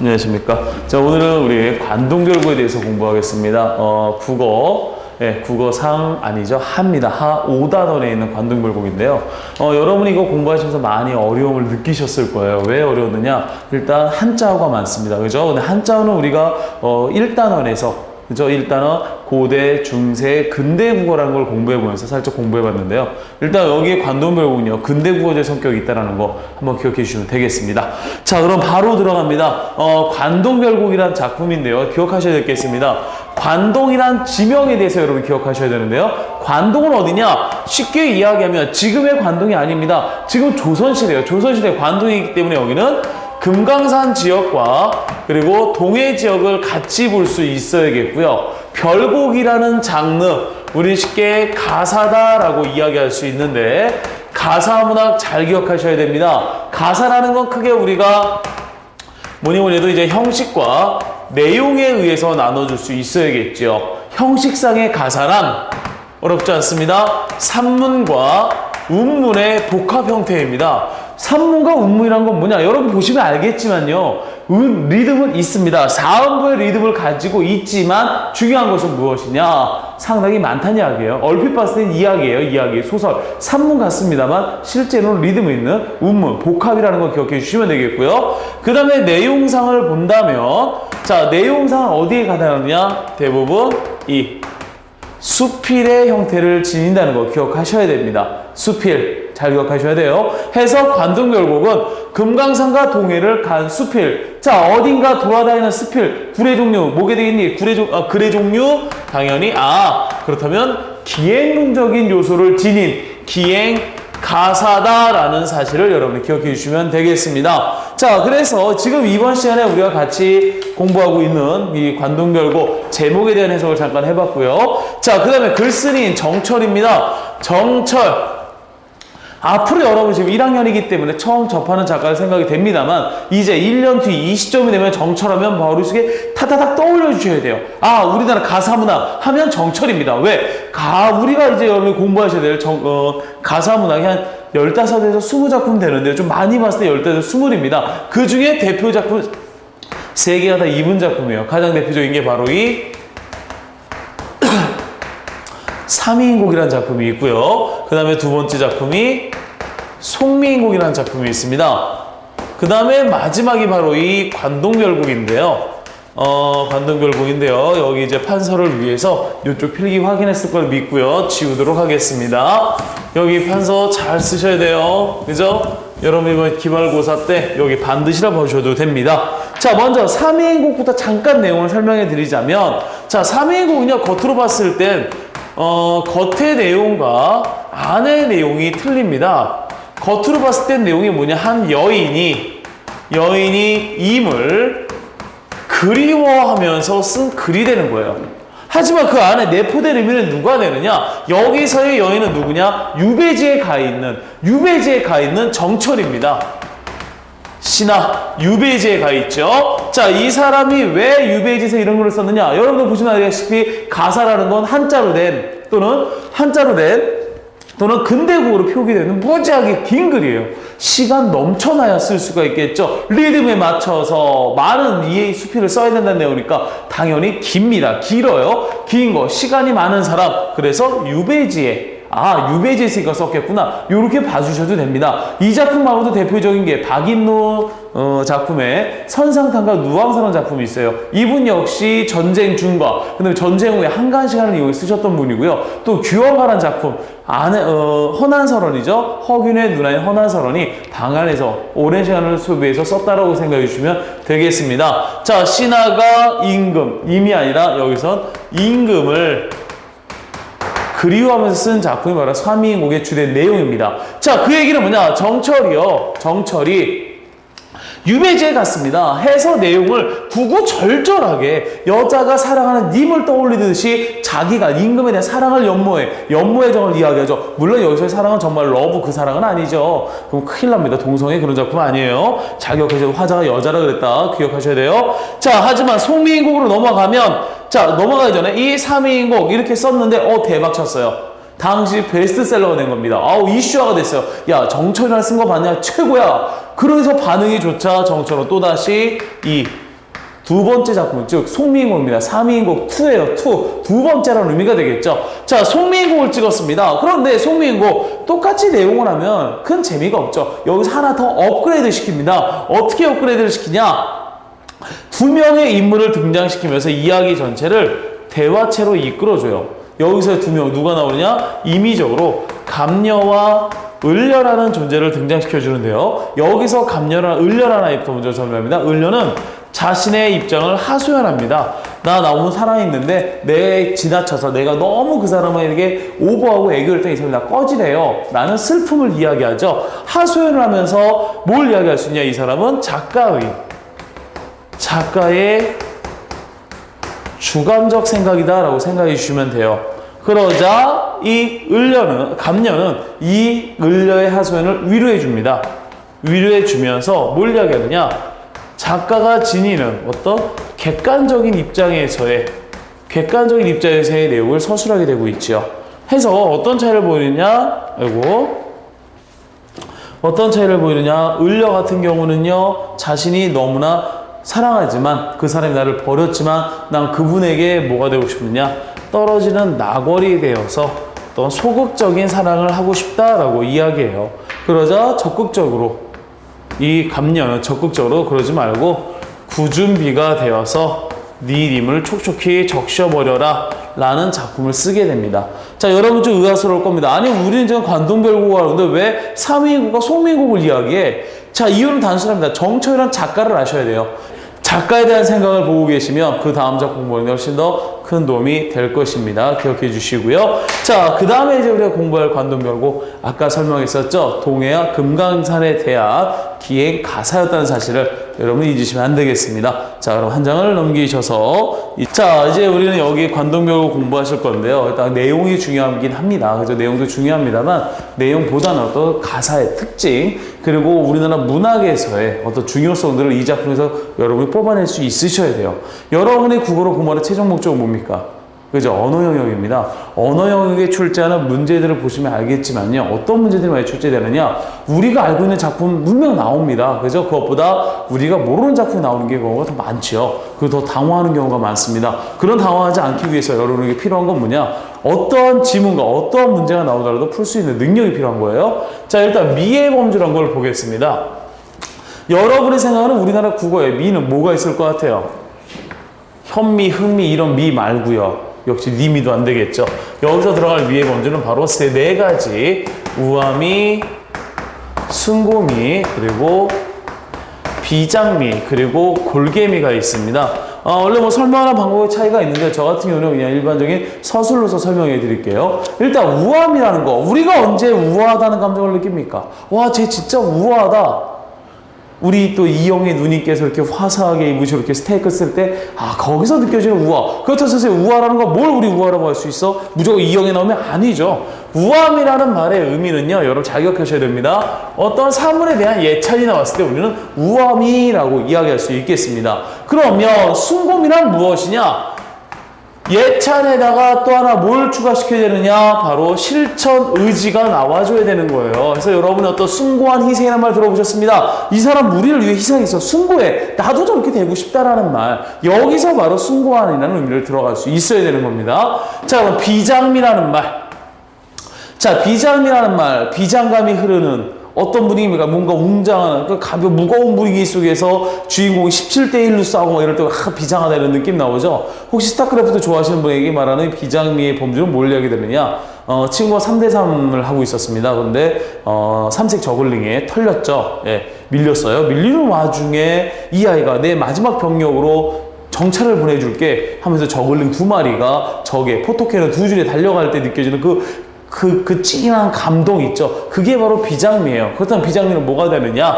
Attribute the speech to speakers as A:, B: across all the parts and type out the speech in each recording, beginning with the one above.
A: 안녕하십니까. 자, 오늘은 우리 관동결구에 대해서 공부하겠습니다. 국어상 아니죠. 하입니다. 하 5단원에 있는 관동결국인데요. 여러분이 이거 공부하시면서 많이 어려움을 느끼셨을 거예요. 왜 어려웠느냐? 일단 한자어가 많습니다. 그죠? 근데 한자어는 우리가 1단원에서 그죠? 1단원 고대, 중세, 근대 국어라는 걸 공부해보면서 살짝 공부해봤는데요. 일단 여기에 관동결국은요, 근대 국어제 성격이 있다는 거 한번 기억해 주시면 되겠습니다. 자, 그럼 바로 들어갑니다. 관동결국이란 작품인데요. 기억하셔야 될 게 있습니다. 관동이란 지명에 대해서 여러분 기억하셔야 되는데요. 관동은 어디냐? 쉽게 이야기하면 지금의 관동이 아닙니다. 지금 조선시대예요. 조선시대 관동이기 때문에 여기는 금강산 지역과 그리고 동해 지역을 같이 볼 수 있어야겠고요. 별곡이라는 장르, 우리 쉽게 가사다라고 이야기할 수 있는데 가사문학 잘 기억하셔야 됩니다. 가사라는 건 크게 우리가 뭐니 해도 이제 형식과 내용에 의해서 나눠줄 수 있어야겠죠. 형식상의 가사란 어렵지 않습니다. 산문과 운문의 복합 형태입니다. 산문과 운문이란 건 뭐냐? 여러분 보시면 알겠지만요. 리듬은 있습니다. 4음부의 리듬을 가지고 있지만 중요한 것은 무엇이냐? 상당히 많다는 이야기예요. 얼핏 봤을 땐 이야기예요. 이야기, 소설. 산문 같습니다만 실제로는 리듬이 있는 운문, 복합이라는 걸 기억해 주시면 되겠고요. 그 다음에 내용상을 본다면 자, 내용상은 어디에 가다느냐? 대부분 이 수필의 형태를 지닌다는 거 기억하셔야 됩니다. 수필 잘 기억하셔야 돼요. 해서 관동결국은 금강산과 동해를 간 수필. 자, 어딘가 돌아다니는 수필. 구례 종류 뭐게 되겠니? 글의 종류 당연히 그렇다면 기행문적인 요소를 지닌 기행 가사다라는 사실을 여러분이 기억해 주시면 되겠습니다. 자, 그래서 지금 이번 시간에 우리가 같이 공부하고 있는 이 관동결국 제목에 대한 해석을 잠깐 해봤고요. 자, 그 다음에 글쓴이인 정철입니다. 정철. 앞으로 여러분 지금 1학년이기 때문에 처음 접하는 작가를 생각이 됩니다만 이제 1년 뒤 이 시점이 되면 정철하면 머릿속에 타다닥 떠올려 주셔야 돼요. 우리나라 가사문학 하면 정철입니다. 왜? 우리가 이제 여러분이 공부하셔야 될 가사문학이 한 15에서 20작품 되는데요. 좀 많이 봤을 때 15에서 20입니다. 그 중에 대표 작품 3개가 다 이분 작품이에요. 가장 대표적인 게 바로 이 삼위인곡이라는 작품이 있고요. 그 다음에 두 번째 작품이 송미인곡이라는 작품이 있습니다. 그 다음에 마지막이 바로 이 관동결국인데요. 관동결국인데요. 여기 이제 판서를 위해서 이쪽 필기 확인했을 걸 믿고요. 지우도록 하겠습니다. 여기 판서 잘 쓰셔야 돼요. 그죠? 여러분 이번 기말고사 때 여기 반드시라 보셔도 됩니다. 자, 먼저 삼위인곡부터 잠깐 내용을 설명해 드리자면 자, 삼위인곡은요, 겉으로 봤을 땐 겉의 내용과 안의 내용이 틀립니다. 겉으로 봤을 땐 내용이 뭐냐? 한 여인이 임을 그리워하면서 쓴 글이 되는 거예요. 하지만 그 안에 내포된 의미는 누가 되느냐? 여기서의 여인은 누구냐? 유배지에 가 있는 정철입니다. 신하 유배지에 가 있죠. 자, 이 사람이 왜 유배지에서 이런 글을 썼느냐? 여러분들 보시면 알다시피 가사라는 건 한자로 된 또는 근대국어로 표기되는 무지하게 긴 글이에요. 시간 넘쳐나야 쓸 수가 있겠죠. 리듬에 맞춰서 많은 이해의 수필을 써야 된다는 내용이니까 당연히 깁니다. 길어요. 긴 거, 시간이 많은 사람. 그래서 유배지에 유배지에 있으니까 썼겠구나. 이렇게 봐주셔도 됩니다. 이 작품 말고도 대표적인 게 박인노 작품에 선상탄과 누왕사라는 작품이 있어요. 이분 역시 전쟁 중과 그다음에 전쟁 후에 한간 시간을 이용해 쓰셨던 분이고요. 또 규어가라는 작품 안에 허난설원이죠. 허균의 누나인 허난설원이 방 안에서 오랜 시간을 소비해서 썼다라고 생각해 주시면 되겠습니다. 자, 신하가 임이 아니라 여기선 임금을 그리워하면서 쓴 작품이 바로 삼위인곡의 주된 내용입니다. 자, 그 얘기는 뭐냐? 정철이 유배지에 갔습니다. 해서 내용을 구구절절하게 여자가 사랑하는 님을 떠올리듯이 자기가 임금에 대한 사랑을 연모의 정을 이야기하죠. 물론 여기서의 사랑은 정말 러브 그 사랑은 아니죠. 그럼 큰일 납니다. 동성애 그런 작품 아니에요. 잘 기억하셔야 돼요. 화자가 여자라 그랬다. 기억하셔야 돼요. 자, 하지만 송미인곡으로 넘어가기 전에 이 삼위인곡 이렇게 썼는데 대박 쳤어요. 당시 베스트셀러가 된 겁니다. 이슈화가 됐어요. 야, 정철이랑 쓴 거 봤냐? 최고야. 그래서 반응이 좋자 정철은 또다시 이 두 번째 작품, 즉 송미인곡입니다. 3위인곡 2예요. 2. 두 번째라는 의미가 되겠죠. 자, 송미인곡을 찍었습니다. 그런데 송미인곡 똑같이 내용을 하면 큰 재미가 없죠. 여기서 하나 더 업그레이드 시킵니다. 어떻게 업그레이드를 시키냐? 두 명의 인물을 등장시키면서 이야기 전체를 대화체로 이끌어줘요. 여기서 두 명 누가 나오느냐? 임의적으로 감녀와 을려라는 존재를 등장시켜주는데요. 여기서 감녀랑 을려라는 아이부터 먼저 설명합니다. 을려는 자신의 입장을 하소연합니다. 나 너무 사랑했는데 내 지나쳐서 내가 너무 그 사람에게 오버하고 애교를 했더니 이 사람이 나 꺼지래요. 라는 슬픔을 이야기하죠. 하소연을 하면서 뭘 이야기할 수 있냐? 이 사람은 작가의 주관적 생각이다 라고 생각해 주시면 돼요. 그러자 이 감녀는 이 을려의 하소연을 위로해 줍니다. 위로해 주면서 뭘 이야기하느냐? 작가가 지니는 어떤 객관적인 입장에서의 내용을 서술하게 되고 있지요. 해서 어떤 차이를 보이느냐? 을려 같은 경우는요, 자신이 너무나 사랑하지만 그 사람이 나를 버렸지만 난 그분에게 뭐가 되고 싶느냐? 떨어지는 나궐이 되어서 어떤 소극적인 사랑을 하고 싶다라고 이야기해요. 그러자 이 감녀는 적극적으로 그러지 말고 구준비가 되어서 네 님을 촉촉히 적셔버려라 라는 작품을 쓰게 됩니다. 자, 여러분 좀 의아스러울 겁니다. 아니, 우리는 지금 관동별곡을 하는데 왜 3위인곡과 송미인곡을 이야기해? 자, 이유는 단순합니다. 정초이란 작가를 아셔야 돼요. 작가에 대한 생각을 보고 계시면 그 다음 작품 공부하는 데 훨씬 더 큰 도움이 될 것입니다. 기억해 주시고요. 자, 그 다음에 이제 우리가 공부할 관동별곡, 아까 설명했었죠. 동해와 금강산의 대학 기행 가사였다는 사실을 여러분 잊으시면 안 되겠습니다. 자, 그럼 한 장을 넘기셔서, 자, 이제 우리는 여기 관동별곡 공부하실 건데요. 일단 내용이 중요하긴 합니다. 그래서 내용도 중요합니다만 내용보다는 어떤 가사의 특징, 그리고 우리나라 문학에서의 어떤 중요성들을 이 작품에서 여러분이 뽑아낼 수 있으셔야 돼요. 여러분의 국어로 공부하는 최종 목적은 뭡니까? 그죠? 언어 영역입니다. 언어 영역에 출제하는 문제들을 보시면 알겠지만요. 어떤 문제들이 많이 출제되느냐? 우리가 알고 있는 작품 분명 나옵니다. 그죠? 그것보다 우리가 모르는 작품이 나오는 경우가 더 많죠. 그리고 더 당황하는 경우가 많습니다. 그런 당황하지 않기 위해서 여러분에게 필요한 건 뭐냐? 어떤 지문과 어떤 문제가 나오더라도 풀 수 있는 능력이 필요한 거예요. 자, 일단 미의 범주라는 걸 보겠습니다. 여러분이 생각하는 우리나라 국어에 미는 뭐가 있을 것 같아요? 현미, 흑미 이런 미 말고요. 역시 니미도 안 되겠죠. 여기서 들어갈 미의 범주는 바로 네 가지. 우아미, 순고미, 그리고 비장미, 그리고 골개미가 있습니다. 원래 뭐 설명하는 방법의 차이가 있는데 저 같은 경우는 그냥 일반적인 서술로서 설명해 드릴게요. 일단 우아미라는 거. 우리가 언제 우아하다는 감정을 느낍니까? 와, 쟤 진짜 우아하다. 우리 또 이영애 누님께서 이렇게 화사하게 입으시고 이렇게 스테이크 쓸 때, 거기서 느껴지는 우아. 그렇다고 해서 우아라는 거 뭘 우리 우아라고 할 수 있어? 무조건 이영애 나오면 아니죠. 우암이라는 말의 의미는요, 여러분 자격하셔야 됩니다. 어떤 사물에 대한 예찬이 나왔을 때 우리는 우암이라고 이야기할 수 있겠습니다. 그러면 순곰이란 무엇이냐? 예찬에다가 또 하나 뭘 추가시켜야 되느냐? 바로 실천 의지가 나와줘야 되는 거예요. 그래서 여러분이 어떤 숭고한 희생이라는 말 들어보셨습니다. 이 사람 우리를 위해 희생했어. 숭고해. 나도 저렇게 되고 싶다라는 말. 여기서 바로 숭고한이라는 의미를 들어갈 수 있어야 되는 겁니다. 자, 그럼 비장미라는 말. 자, 비장미라는 말. 비장감이 흐르는 어떤 분위기입니까? 뭔가 웅장한, 무거운 분위기 속에서 주인공이 17대1로 싸우고 막 이럴 때 비장하다 이런 느낌 나오죠? 혹시 스타크래프트 좋아하시는 분에게 말하는 비장미의 범주는 뭘 이야기 되느냐? 친구가 3대3을 하고 있었습니다. 그런데, 삼색 저글링에 털렸죠? 예, 밀렸어요. 밀리는 와중에 이 아이가 내 마지막 병력으로 정찰을 보내줄게 하면서 저글링 2마리가 적의 포토캐논 2줄에 달려갈 때 느껴지는 그 찡한 감동 있죠. 그게 바로 비장미예요. 그렇다면 비장미는 뭐가 되느냐?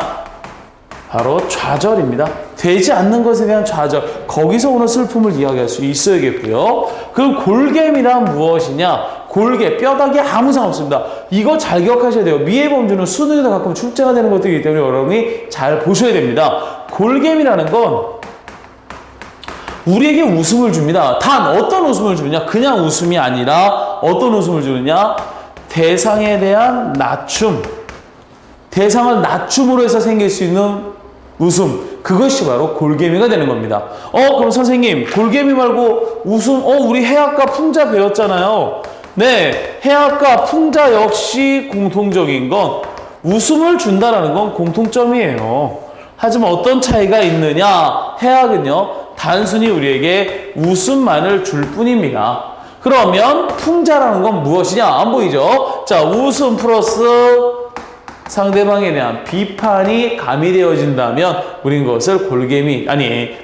A: 바로 좌절입니다. 되지 않는 것에 대한 좌절. 거기서 오는 슬픔을 이야기할 수 있어야겠고요. 그럼 골개미란 무엇이냐? 골개, 뼈다귀 아무 상관없습니다. 이거 잘 기억하셔야 돼요. 미의 범주는 수능에도 가끔 출제가 되는 것들이기 때문에 여러분이 잘 보셔야 됩니다. 골개미라는 건 우리에게 웃음을 줍니다. 단 어떤 웃음을 주느냐? 그냥 웃음이 아니라 어떤 웃음을 주느냐? 대상에 대한 낮춤. 대상을 낮춤으로 해서 생길 수 있는 웃음. 그것이 바로 골개미가 되는 겁니다. 그럼 선생님, 골개미 말고 웃음, 우리 해학과 풍자 배웠잖아요. 네, 해학과 풍자 역시 공통적인 건 웃음을 준다라는 건 공통점이에요. 하지만 어떤 차이가 있느냐? 해학은요, 단순히 우리에게 웃음만을 줄 뿐입니다. 그러면 풍자라는 건 무엇이냐? 안 보이죠? 자, 웃음 플러스 상대방에 대한 비판이 가미되어진다면 우린 그것을 골개미,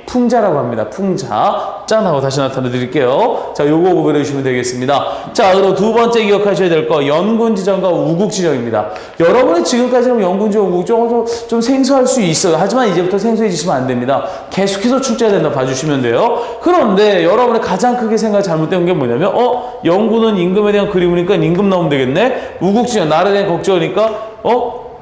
A: 풍자라고 합니다. 풍자. 짠 하고 다시 나타내 드릴게요. 자, 요거 구별해 주시면 되겠습니다. 자, 그럼 두 번째 기억하셔야 될 거, 연군지정과 우국지정입니다. 여러분이 지금까지는 연군지정, 우국지정 좀 생소할 수 있어요. 하지만 이제부터 생소해지시면 안 됩니다. 계속해서 출제해야 된다 봐주시면 돼요. 그런데 여러분의 가장 크게 생각 잘못된 게 뭐냐면, 연군은 임금에 대한 그림이니까 임금 나오면 되겠네? 우국지정, 나라에 대한 걱정이니까,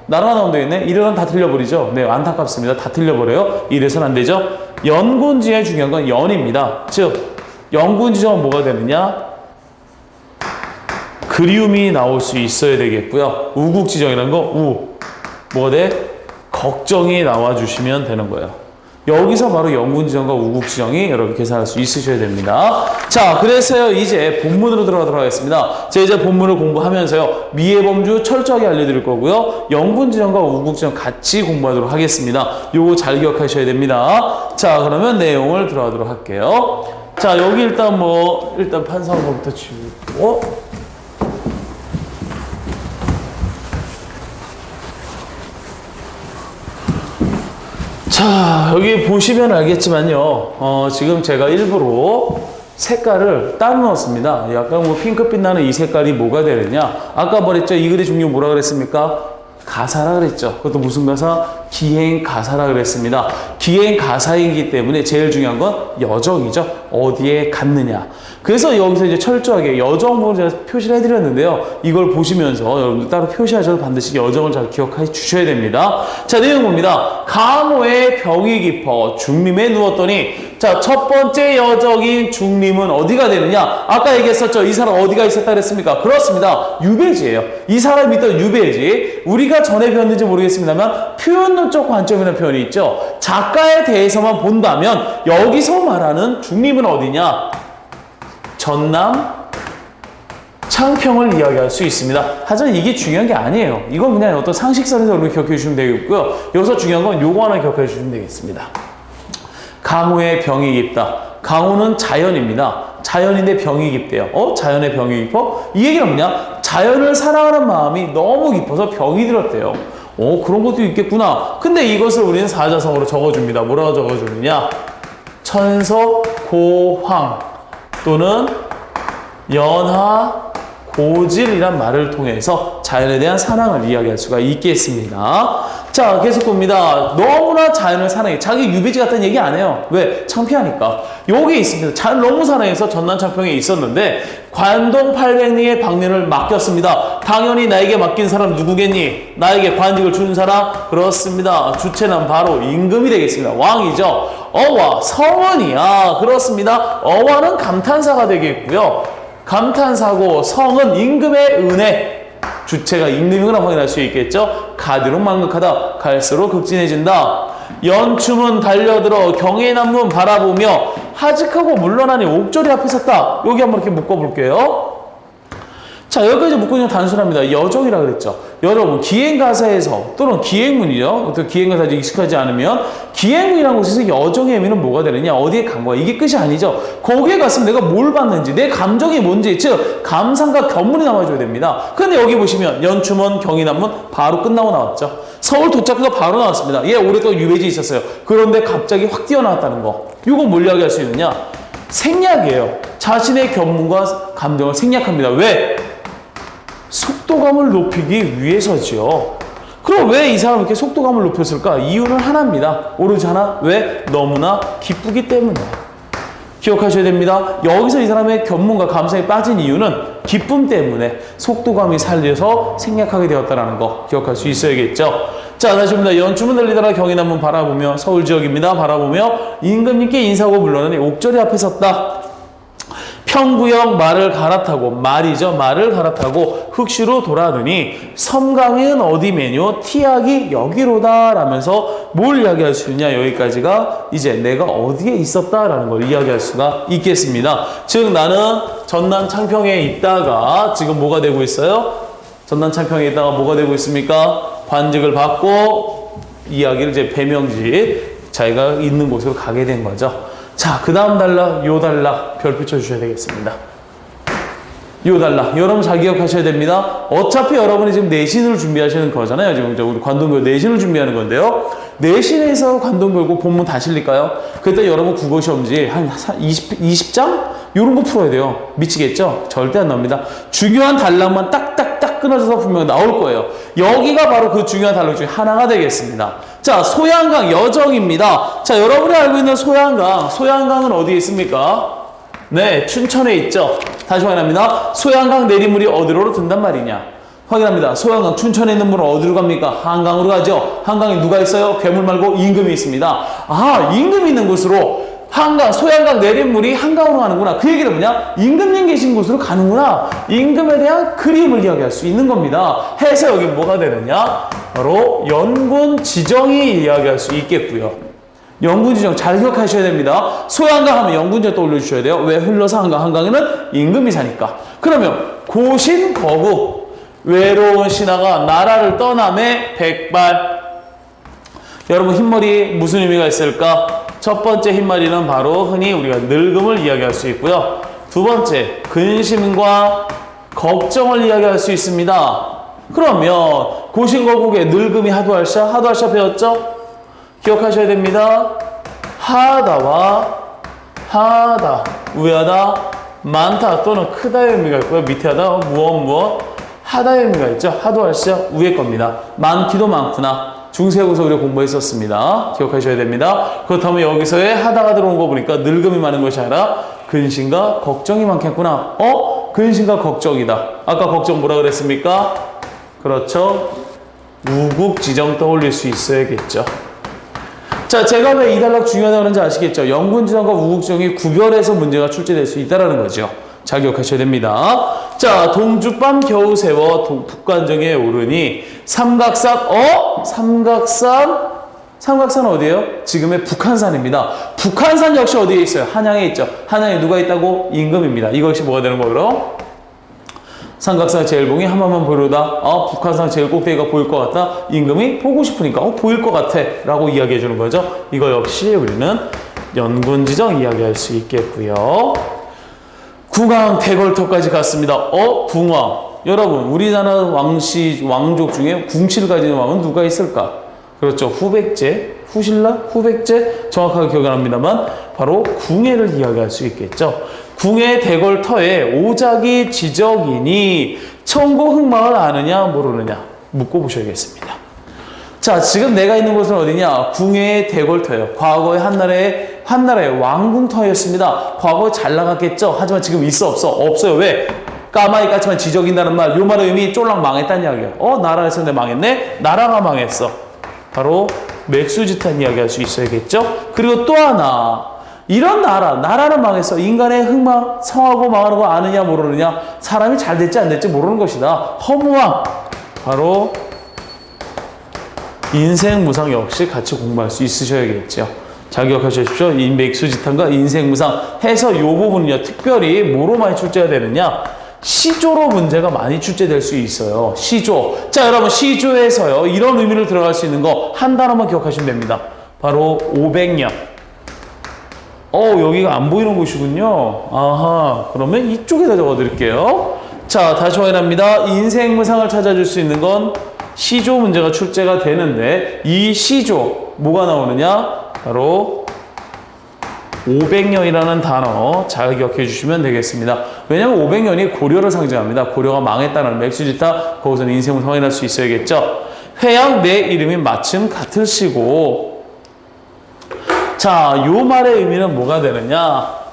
A: 나라가 나오면 되겠네? 이래서는 다 틀려버리죠. 네, 안타깝습니다. 다 틀려버려요. 이래서는 안 되죠. 연군지정의 중요한 건 연입니다. 즉, 연군지정은 뭐가 되느냐? 그리움이 나올 수 있어야 되겠고요. 우국지정이라는 거, 뭐가 돼? 걱정이 나와주시면 되는 거예요. 여기서 바로 연군지정과 우국지정이 여러분 계산할 수 있으셔야 됩니다. 자, 그래서요, 이제 본문으로 들어가도록 하겠습니다. 제가 이제 본문을 공부하면서요, 미해범주 철저하게 알려드릴 거고요, 연군지정과 우국지정 같이 공부하도록 하겠습니다. 요거 잘 기억하셔야 됩니다. 자, 그러면 내용을 들어가도록 할게요. 자, 여기 일단 판상어부터 치우고, 자, 여기 보시면 알겠지만요. 지금 제가 일부러 색깔을 따로 넣었습니다. 약간 핑크빛 나는 이 색깔이 뭐가 되느냐? 아까 말했죠? 이 글의 종류 뭐라 그랬습니까? 가사라 그랬죠. 그것도 무슨 가사? 기행가사라 그랬습니다. 기행가사이기 때문에 제일 중요한 건 여정이죠. 어디에 갔느냐. 그래서 여기서 이제 철저하게 여정 부분을 제가 표시를 해드렸는데요. 이걸 보시면서 여러분들 따로 표시하셔도 반드시 여정을 잘 기억해 주셔야 됩니다. 자, 내용 봅니다. 강호의 병이 깊어 중림에 누웠더니, 자, 첫 번째 여정인 중림은 어디가 되느냐? 아까 얘기했었죠. 이 사람 어디가 있었다 그랬습니까? 그렇습니다. 유배지예요. 이 사람이 있던 유배지. 우리가 전에 배웠는지 모르겠습니다만 표현론적 관점이라는 표현이 있죠. 작가에 대해서만 본다면 여기서 말하는 중림은 어디냐? 전남 창평을 이야기할 수 있습니다. 하지만 이게 중요한 게 아니에요. 이건 그냥 어떤 상식선에서 여러분 기억해 주시면 되겠고요. 여기서 중요한 건 요거 하나 기억해 주시면 되겠습니다. 강호의 병이 깊다. 강호는 자연입니다. 자연인데 병이 깊대요. 자연의 병이 깊어? 이 얘기는 뭐냐? 자연을 사랑하는 마음이 너무 깊어서 병이 들었대요. 그런 것도 있겠구나. 근데 이것을 우리는 사자성어로 적어줍니다. 뭐라고 적어주느냐? 천서고황 또는 연하고질이란 말을 통해서 자연에 대한 사랑을 이야기할 수가 있겠습니다. 자, 계속 봅니다. 너무나 자연을 사랑해. 자기 유배지 같다는 얘기 안 해요. 왜? 창피하니까. 여기 있습니다. 자연 너무 사랑해서 전남 창평에 있었는데 관동 800리의 방면을 맡겼습니다. 당연히 나에게 맡긴 사람 누구겠니? 나에게 관직을 준 사람? 그렇습니다. 주체는 바로 임금이 되겠습니다. 왕이죠. 어와 성은이야. 그렇습니다. 어와는 감탄사가 되겠고요. 감탄사고 성은 임금의 은혜. 주체가 임금이구나 확인할 수 있겠죠. 가디록 만극하다. 갈수록 극진해진다. 연춤은 달려들어 경의남문 바라보며 하직하고 물러나니 옥절이 앞에 섰다. 여기 한번 이렇게 묶어볼게요. 자, 여기까지 묶으면 단순합니다. 여정이라 그랬죠. 여러분, 기행가사에서 또는 기행문이죠. 또 기행가사 익숙하지 않으면 기행문이라는 곳에서 여정의 의미는 뭐가 되느냐? 어디에 간 거야? 이게 끝이 아니죠. 거기에 갔으면 내가 뭘 봤는지, 내 감정이 뭔지, 즉 감상과 견문이 남아줘야 됩니다. 근데 여기 보시면 연춤원, 경의남문 바로 끝나고 나왔죠. 서울 도착해서 바로 나왔습니다. 얘 오랫동안 유배지에 있었어요. 그런데 갑자기 확 뛰어나왔다는 거. 이거 뭘 이야기할 수 있느냐? 생략이에요. 자신의 견문과 감정을 생략합니다. 왜? 속도감을 높이기 위해서지요. 그럼 왜 이 사람은 이렇게 속도감을 높였을까? 이유는 하나입니다. 오로지 하나. 왜? 너무나 기쁘기 때문에. 기억하셔야 됩니다. 여기서 이 사람의 견문과 감성에 빠진 이유는 기쁨 때문에 속도감이 살려서 생략하게 되었다는 거 기억할 수 있어야겠죠. 자, 다시 봅니다. 연춤은 들리더라 경의남문 바라보며 서울 지역입니다. 바라보며 임금님께 인사하고 물러나니 옥절이 앞에 섰다. 평구역 말을 갈아타고 말이죠. 말을 갈아타고 흑시로 돌아오더니 섬강은 어디매뇨 티악이 여기로다 라면서 뭘 이야기할 수 있냐. 여기까지가 이제 내가 어디에 있었다라는 걸 이야기할 수가 있겠습니다. 즉 나는 전남 창평에 있다가 지금 뭐가 되고 있어요? 전남 창평에 있다가 뭐가 되고 있습니까? 관직을 받고 이야기를 이제 배명지 자기가 있는 곳으로 가게 된 거죠. 자, 그 다음 단락, 요 단락 별표 쳐주셔야 되겠습니다. 요 단락 여러분 잘 기억하셔야 됩니다. 어차피 여러분이 지금 내신을 준비하시는 거잖아요. 지금 우리 관동교육 내신을 준비하는 건데요. 내신에서 관동교육 본문 다 실릴까요? 그때 여러분 국어시험지 한 20장? 요런 거 풀어야 돼요. 미치겠죠? 절대 안 나옵니다. 중요한 단락만 딱딱딱 끊어져서 분명히 나올 거예요. 여기가 바로 그 중요한 단락 중에 하나가 되겠습니다. 자, 소양강 여정입니다. 자, 여러분이 알고 있는 소양강. 소양강은 어디에 있습니까? 네, 춘천에 있죠. 다시 확인합니다. 소양강 내린물이 어디로 든단 말이냐. 확인합니다. 소양강 춘천에 있는 물은 어디로 갑니까? 한강으로 가죠. 한강에 누가 있어요? 괴물 말고 임금이 있습니다. 아, 임금이 있는 곳으로 한강, 소양강 내린물이 한강으로 가는구나. 그 얘기는 뭐냐? 임금님 계신 곳으로 가는구나. 임금에 대한 그림을 이야기할 수 있는 겁니다. 해서 여기 뭐가 되느냐? 바로 연군 지정이 이야기할 수 있겠고요. 연군 지정 잘 기억하셔야 됩니다. 소양강 하면 연군 지정 떠올려 주셔야 돼요. 왜 흘러서 한강? 한강에는 임금이 사니까. 그러면 고신 거국 외로운 신하가 나라를 떠남에 백발. 여러분 흰머리 무슨 의미가 있을까? 첫 번째 흰머리는 바로 흔히 우리가 늙음을 이야기할 수 있고요. 두 번째 근심과 걱정을 이야기할 수 있습니다. 그러면 고신거국의 늙음이 하두할샤? 하두할샤 배웠죠? 기억하셔야 됩니다. 하다와 하다, 우하다, 많다 또는 크다의 의미가 있고요. 밑에 하다, 무엇 하다의 의미가 있죠. 하두할샤 위에 겁니다. 많기도 많구나. 중세고서 우리가 공부했었습니다. 기억하셔야 됩니다. 그렇다면 여기서의 하다가 들어온 거 보니까 늙음이 많은 것이 아니라 근심과 걱정이 많겠구나. 근심과 걱정이다. 아까 걱정 뭐라 그랬습니까? 그렇죠. 우국지정 떠올릴 수 있어야겠죠. 자, 제가 왜 이 단락 중요하다고 하는지 아시겠죠? 연군지정과 우국지정이 구별해서 문제가 출제될 수 있다는 거죠. 잘 기억하셔야 됩니다. 자, 동주밤 겨우 세워 북관정에 오르니 삼각산 삼각산 어디예요? 지금의 북한산입니다. 북한산 역시 어디에 있어요? 한양에 있죠. 한양에 누가 있다고? 임금입니다. 이것이 뭐가 되는 거예요? 삼각산 제일봉이 한번만 보려다 북한산 제일 꼭대기가 보일 것 같다. 임금이 보고 싶으니까 보일 것 같아 라고 이야기해 주는 거죠. 이거 역시 우리는 연군지정 이야기할 수 있겠고요. 궁왕 대걸터까지 갔습니다. 궁왕. 여러분, 우리나라 왕족 중에 궁치를 가지는 왕은 누가 있을까? 그렇죠. 후백제, 후신라, 후백제 정확하게 기억이 안 납니다만 바로 궁예를 이야기할 수 있겠죠. 궁예 대걸터에 오작이 지적이니 청고 흑마을 아느냐 모르느냐 묻고 보셔야겠습니다. 자, 지금 내가 있는 곳은 어디냐? 궁예의 대걸터예요. 과거에 한나라의 왕궁터였습니다. 과거에 잘 나갔겠죠? 하지만 지금 있어 없어? 없어요. 왜? 까마귀 같지만 지적인다는 말, 요 말의 의미 쫄랑 망했다는 이야기예요. 나라에서 내 망했네? 나라가 망했어. 바로 맥수지탄 이야기할 수 있어야겠죠? 그리고 또 하나, 이런 나라는 망했어. 인간의 흑망, 성하고 망하는 거 아느냐 모르느냐? 사람이 잘 됐지 안 됐지 모르는 것이다. 허무함. 바로 인생무상 역시 같이 공부할 수 있으셔야겠죠. 잘 기억하십시오. 맥수지탄과 인생무상 해서 이 부분은요, 특별히 뭐로 많이 출제가 되느냐? 시조로 문제가 많이 출제될 수 있어요. 시조. 자, 여러분, 시조에서요, 이런 의미를 들어갈 수 있는 거 한 단어만 기억하시면 됩니다. 바로 500년. 여기가 안 보이는 곳이군요. 아하, 그러면 이쪽에다 적어 드릴게요. 자, 다시 확인합니다. 인생무상을 찾아줄 수 있는 건 시조 문제가 출제가 되는데, 이 시조, 뭐가 나오느냐? 바로 500년이라는 단어 잘 기억해 주시면 되겠습니다. 왜냐하면 500년이 고려를 상징합니다. 고려가 망했다는 맥수지타, 거기서는 인생을 확인할 수 있어야겠죠. 회양 내 이름이 마침 같을 시고. 자, 요 말의 의미는 뭐가 되느냐?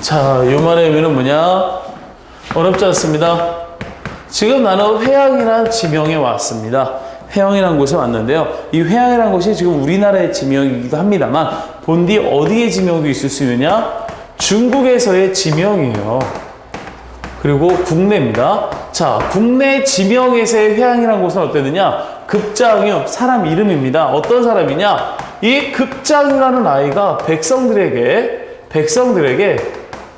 A: 자, 요 말의 의미는 뭐냐? 어렵지 않습니다. 지금 나는 회양이라는 지명에 왔습니다. 회양이라는 곳에 왔는데요. 이 회양이라는 곳이 지금 우리나라의 지명이기도 합니다만 본디 어디의 지명도 있을 수 있느냐? 중국에서의 지명이에요. 그리고 국내입니다. 자, 국내 지명에서의 회양이라는 곳은 어땠느냐? 급장유, 사람 이름입니다. 어떤 사람이냐? 이 급장유라는 아이가 백성들에게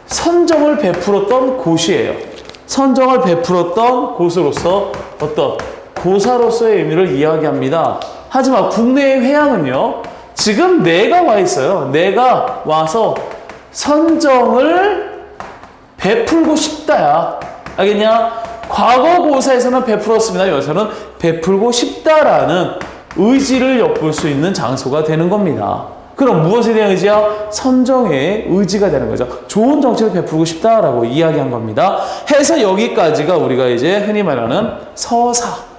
A: 선정을 베풀었던 곳이에요. 선정을 베풀었던 곳으로서 어떤 고사로서의 의미를 이야기합니다. 하지만 국내의 회양은요, 지금 내가 와 있어요. 내가 와서 선정을 베풀고 싶다야. 알겠냐? 과거 고사에서는 베풀었습니다. 여기서는 베풀고 싶다라는 의지를 엿볼 수 있는 장소가 되는 겁니다. 그럼 무엇에 대한 의지야? 선정의 의지가 되는 거죠. 좋은 정책을 베풀고 싶다라고 이야기한 겁니다. 해서 여기까지가 우리가 이제 흔히 말하는 서사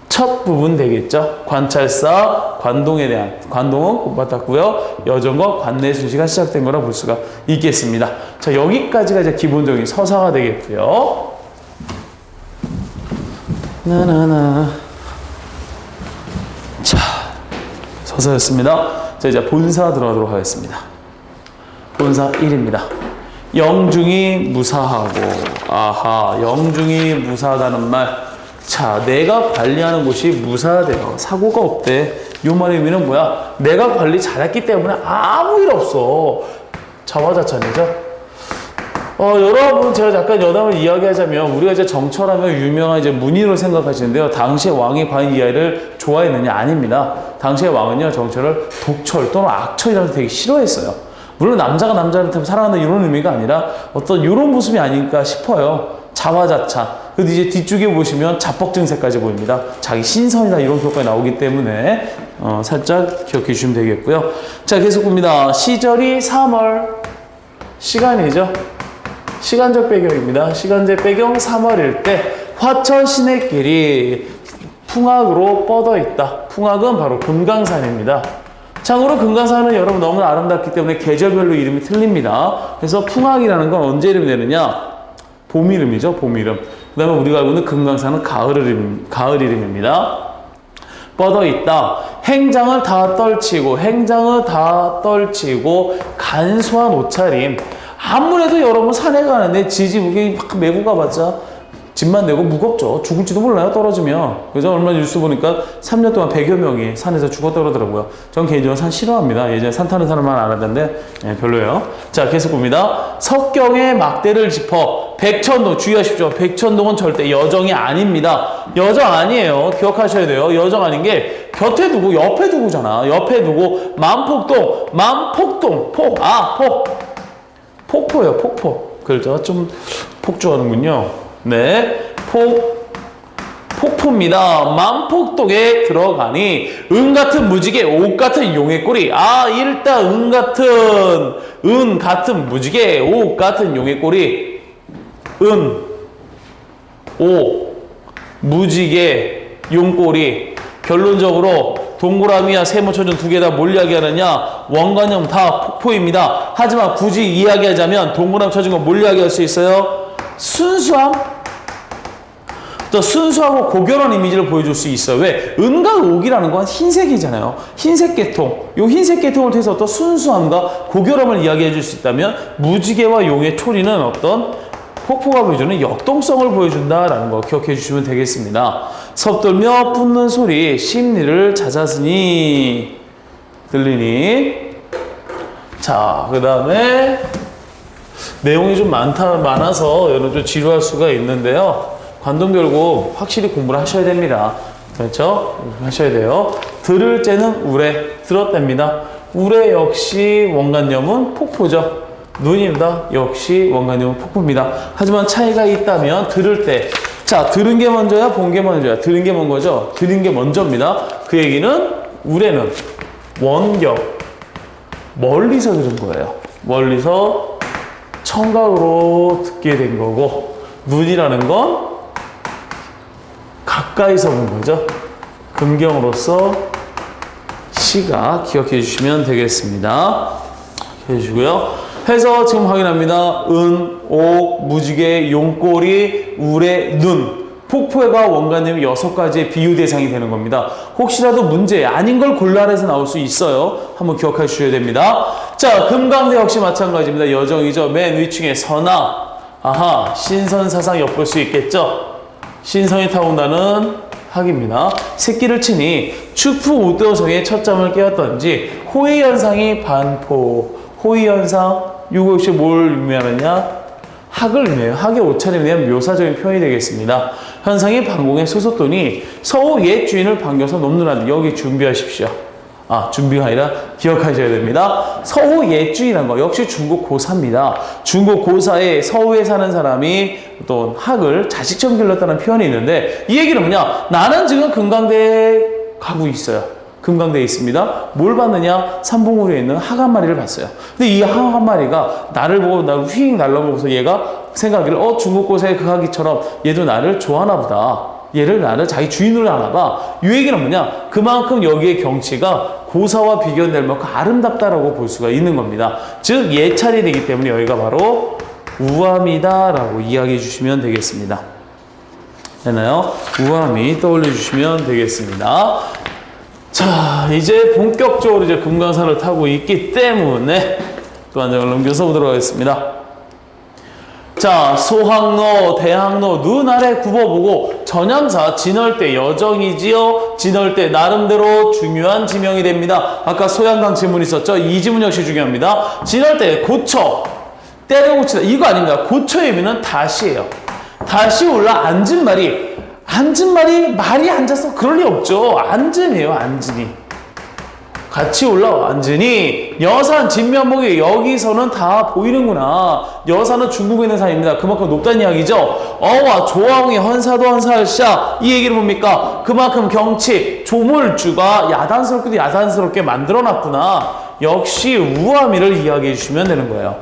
A: 첫 부분 되겠죠. 관찰사, 관동은 못 받았고요. 여정과 관내 순시가 시작된 거라 볼 수가 있겠습니다. 자, 여기까지가 이제 기본적인 서사가 되겠고요. 자, 서사였습니다. 자, 이제 본사 들어가도록 하겠습니다. 본사 1입니다. 영중이 무사하고, 아하, 영중이 무사하다는 말. 자, 내가 관리하는 곳이 무사하대요. 사고가 없대. 요 말의 의미는 뭐야? 내가 관리 잘했기 때문에 아무 일 없어. 자화자찬이죠. 여러분, 제가 잠깐 여담을 이야기하자면, 우리가 이제 정철하면 유명한 이제 문의로 생각하시는데요. 당시의 왕이 과연 이 아이를 좋아했느냐? 아닙니다. 당시의 왕은요, 정철을 독철 또는 악철이라고 되게 싫어했어요. 물론 남자가 남자를 사랑한다 이런 의미가 아니라 어떤 이런 모습이 아닐까 싶어요. 자화자찬. 근데 이제 뒤쪽에 보시면 자뻑 증세까지 보입니다. 자기 신선이다 이런 효과가 나오기 때문에 살짝 기억해 주시면 되겠고요. 자, 계속 봅니다. 시절이 3월. 시간이죠. 시간적 배경입니다. 시간적 배경 3월일 때 화천 시내길이 풍악으로 뻗어 있다. 풍악은 바로 금강산입니다. 참고로 금강산은 여러분 너무 아름답기 때문에 계절별로 이름이 틀립니다. 그래서 풍악이라는 건 언제 이름이 되느냐? 봄 이름이죠. 봄 이름. 그 다음에 우리가 알고 있는 금강산은 가을 이름입니다. 뻗어 있다. 행장을 다 떨치고 간소한 옷차림. 아무래도 여러분 산에 가는데 지지부기 막 메고 가봤자 짐만 내고 무겁죠. 죽을지도 몰라요, 떨어지면. 그죠? 얼마 뉴스 보니까 3년 동안 100여 명이 산에서 죽었다 그러더라고요. 전 개인적으로 산 싫어합니다. 예전에 산 타는 사람만 알았는데, 별로예요. 자, 계속 봅니다. 석경의 막대를 짚어, 백천동, 주의하십시오. 백천동은 절대 여정이 아닙니다. 여정 아니에요. 기억하셔야 돼요. 여정 아닌 게, 곁에 두고, 옆에 두고잖아. 옆에 두고, 폭포예요, 폭포. 그렇죠? 좀 폭주하는군요. 네, 폭포입니다. 만폭동에 들어가니 은 같은 무지개, 옥 같은 용의 꼬리. 일단 은 같은 무지개, 옥 같은 용의 꼬리. 옥, 무지개, 용꼬리. 결론적으로 동그라미와 세모초전 두 개 다 뭘 이야기하느냐? 원관념 다 폭포입니다. 하지만 굳이 이야기하자면 동그라미 쳐진 거 뭘 이야기할 수 있어요? 순수함? 또 순수하고 고결한 이미지를 보여줄 수 있어요. 왜? 은과 옥이라는 건 흰색이잖아요. 흰색 계통. 이 흰색 계통을 통해서 어떤 순수함과 고결함을 이야기해 줄 수 있다면 무지개와 용의 초리는 어떤 폭포가 보여주는 역동성을 보여준다라는 거 기억해 주시면 되겠습니다. 섭돌며 뿜는 소리 심리를 잦았으니 들리니. 자, 그 다음에 내용이 좀 많아서 여러분 좀 지루할 수가 있는데요. 관동별고 확실히 공부를 하셔야 됩니다. 그렇죠? 하셔야 돼요. 들을 때는 우레, 들었답니다. 우레 역시 원관념은 폭포죠. 눈입니다. 역시 원관념은 폭포입니다. 하지만 차이가 있다면 들을 때, 자, 들은 게 먼저야, 본 게 먼저야? 들은 게 먼저죠. 들은 게 먼저입니다. 그 얘기는 우레는 원격, 멀리서 들은 거예요. 멀리서 청각으로 듣게 된 거고, 눈이라는 건 가까이서 본 거죠. 금경으로서 시각 기억해 주시면 되겠습니다. 해주시고요. 해서 지금 확인합니다. 은, 옥, 무지개, 용꼬리, 우레, 눈. 폭포가 원관념이 6가지의 비유 대상이 되는 겁니다. 혹시라도 문제 아닌 걸 골라라 해서 나올 수 있어요. 한번 기억해 주셔야 됩니다. 자, 금강대 역시 마찬가지입니다. 여정이죠. 맨 위층에 선화. 아하, 신선사상 엿볼 수 있겠죠. 신선이 타온다는 학입니다. 새끼를 치니 축fu 오도성의 첫 잠을 깨웠던지 호의현상이 반포. 호의현상, 이거 역시 뭘 의미하느냐? 학을 의미해요. 학의 오차림에 대한 묘사적인 표현이 되겠습니다. 현상이 반공에 솟았더니 서호 옛 주인을 반겨서 넘느라는 여기 준비하십시오. 아, 준비가 아니라 기억하셔야 됩니다. 서호 옛 주인이라는 거 역시 중국 고사입니다. 중국 고사에 서호에 사는 사람이 또 학을 자식처럼 길렀다는 표현이 있는데 이 얘기는 뭐냐? 나는 지금 금강대에 가고 있어요. 금강대에 있습니다. 뭘 봤느냐? 삼봉우리에 있는 학 한 마리를 봤어요. 근데 이 학 한 마리가 나를 보고 나를 휙 날라보고서 얘가 생각하기를 중국 고사의 그 학이처럼 얘도 나를 좋아하나 보다. 얘를 나를 자기 주인으로 하나 봐. 이 얘기는 뭐냐? 그만큼 여기의 경치가 고사와 비교될 만큼 아름답다라고 볼 수가 있는 겁니다. 즉 예찰이 되기 때문에 여기가 바로 우암이다라고 이야기해 주시면 되겠습니다. 되나요? 우암이 떠올려 주시면 되겠습니다. 자, 이제 본격적으로 이제 금강산을 타고 있기 때문에 또 한 장을 넘겨서 보도록 하겠습니다. 자, 소항로, 대항로 눈 아래 굽어보고 전향사 진월대 여정이지요. 진월대 나름대로 중요한 지명이 됩니다. 아까 소양강 지문 있었죠? 이 지문 역시 중요합니다. 진월대 고처, 때려 고치다 이거 아닙니다. 고처의 의미는 다시예요. 다시 올라 앉은 말이 말이 앉아서 그럴 리 없죠. 앉음이에요, 앉으니. 같이 올라와, 앉으니. 여산, 진면목이 여기서는 다 보이는구나. 여산은 중국에 있는 산입니다. 그만큼 높다는 이야기죠. 어와 조화홍의 헌사도 헌사할샤. 이 얘기는 뭡니까? 그만큼 경치, 조물주가 야단스럽게도 야단스럽게 만들어놨구나. 역시 우아미를 이야기해 주시면 되는 거예요.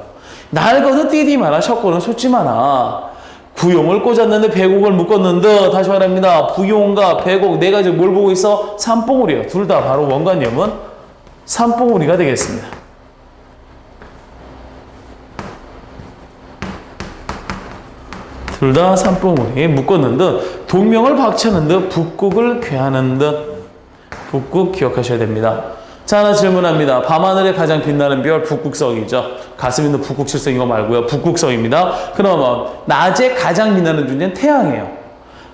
A: 날거는 띠디 마라, 셔거는 솟지 마라. 구용을 꽂았는데 배곡을 묶었는데 다시 말합니다. 부용과 배곡 네 가지 뭘 보고 있어? 삼봉우리예요. 둘 다 바로 원관념은 삼봉우리가 되겠습니다. 둘 다 삼봉우리 묶었는 듯 동명을 박차는 듯 북극을 괴하는 듯 북극 기억하셔야 됩니다. 자, 하나 질문합니다. 밤하늘에 가장 빛나는 별 북극성이죠. 가슴 있는 북극칠성 이거 말고요. 북극성입니다. 그러면 낮에 가장 빛나는 존재는 태양이에요.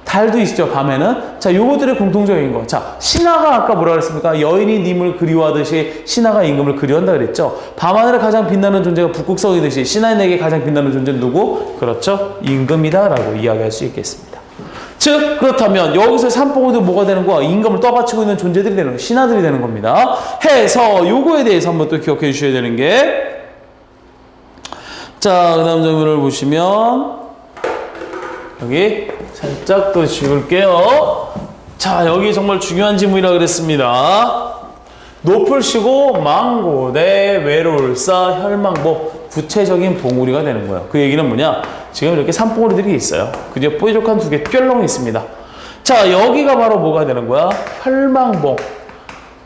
A: 달도 있죠, 밤에는. 자, 요거들의 공통적인 거. 자, 신하가 아까 뭐라 그랬습니까? 여인이 님을 그리워하듯이 신하가 임금을 그리워한다 그랬죠. 밤하늘에 가장 빛나는 존재가 북극성이듯이 신하에게 가장 빛나는 존재는 누구? 그렇죠. 임금이다라고 이야기할 수 있겠습니다. 즉 그렇다면 여기서 삼봉우도 뭐가 되는 거야? 임금을 떠받치고 있는 존재들이 되는 거야. 신하들이 되는 겁니다. 해서 요거에 대해서 한번 또 기억해 주셔야 되는 게 자, 그 다음 장면을 보시면 여기 살짝 또 지울게요. 자, 여기 정말 중요한 지문이라 그랬습니다. 높을 쉬고 망고대 외로울사 혈망보 구체적인 봉우리가 되는 거예요. 그 얘기는 뭐냐? 지금 이렇게 산봉우리들이 있어요. 그저 뾰족한 두 개 뾰롱이 있습니다. 자, 여기가 바로 뭐가 되는 거야? 혈망봉.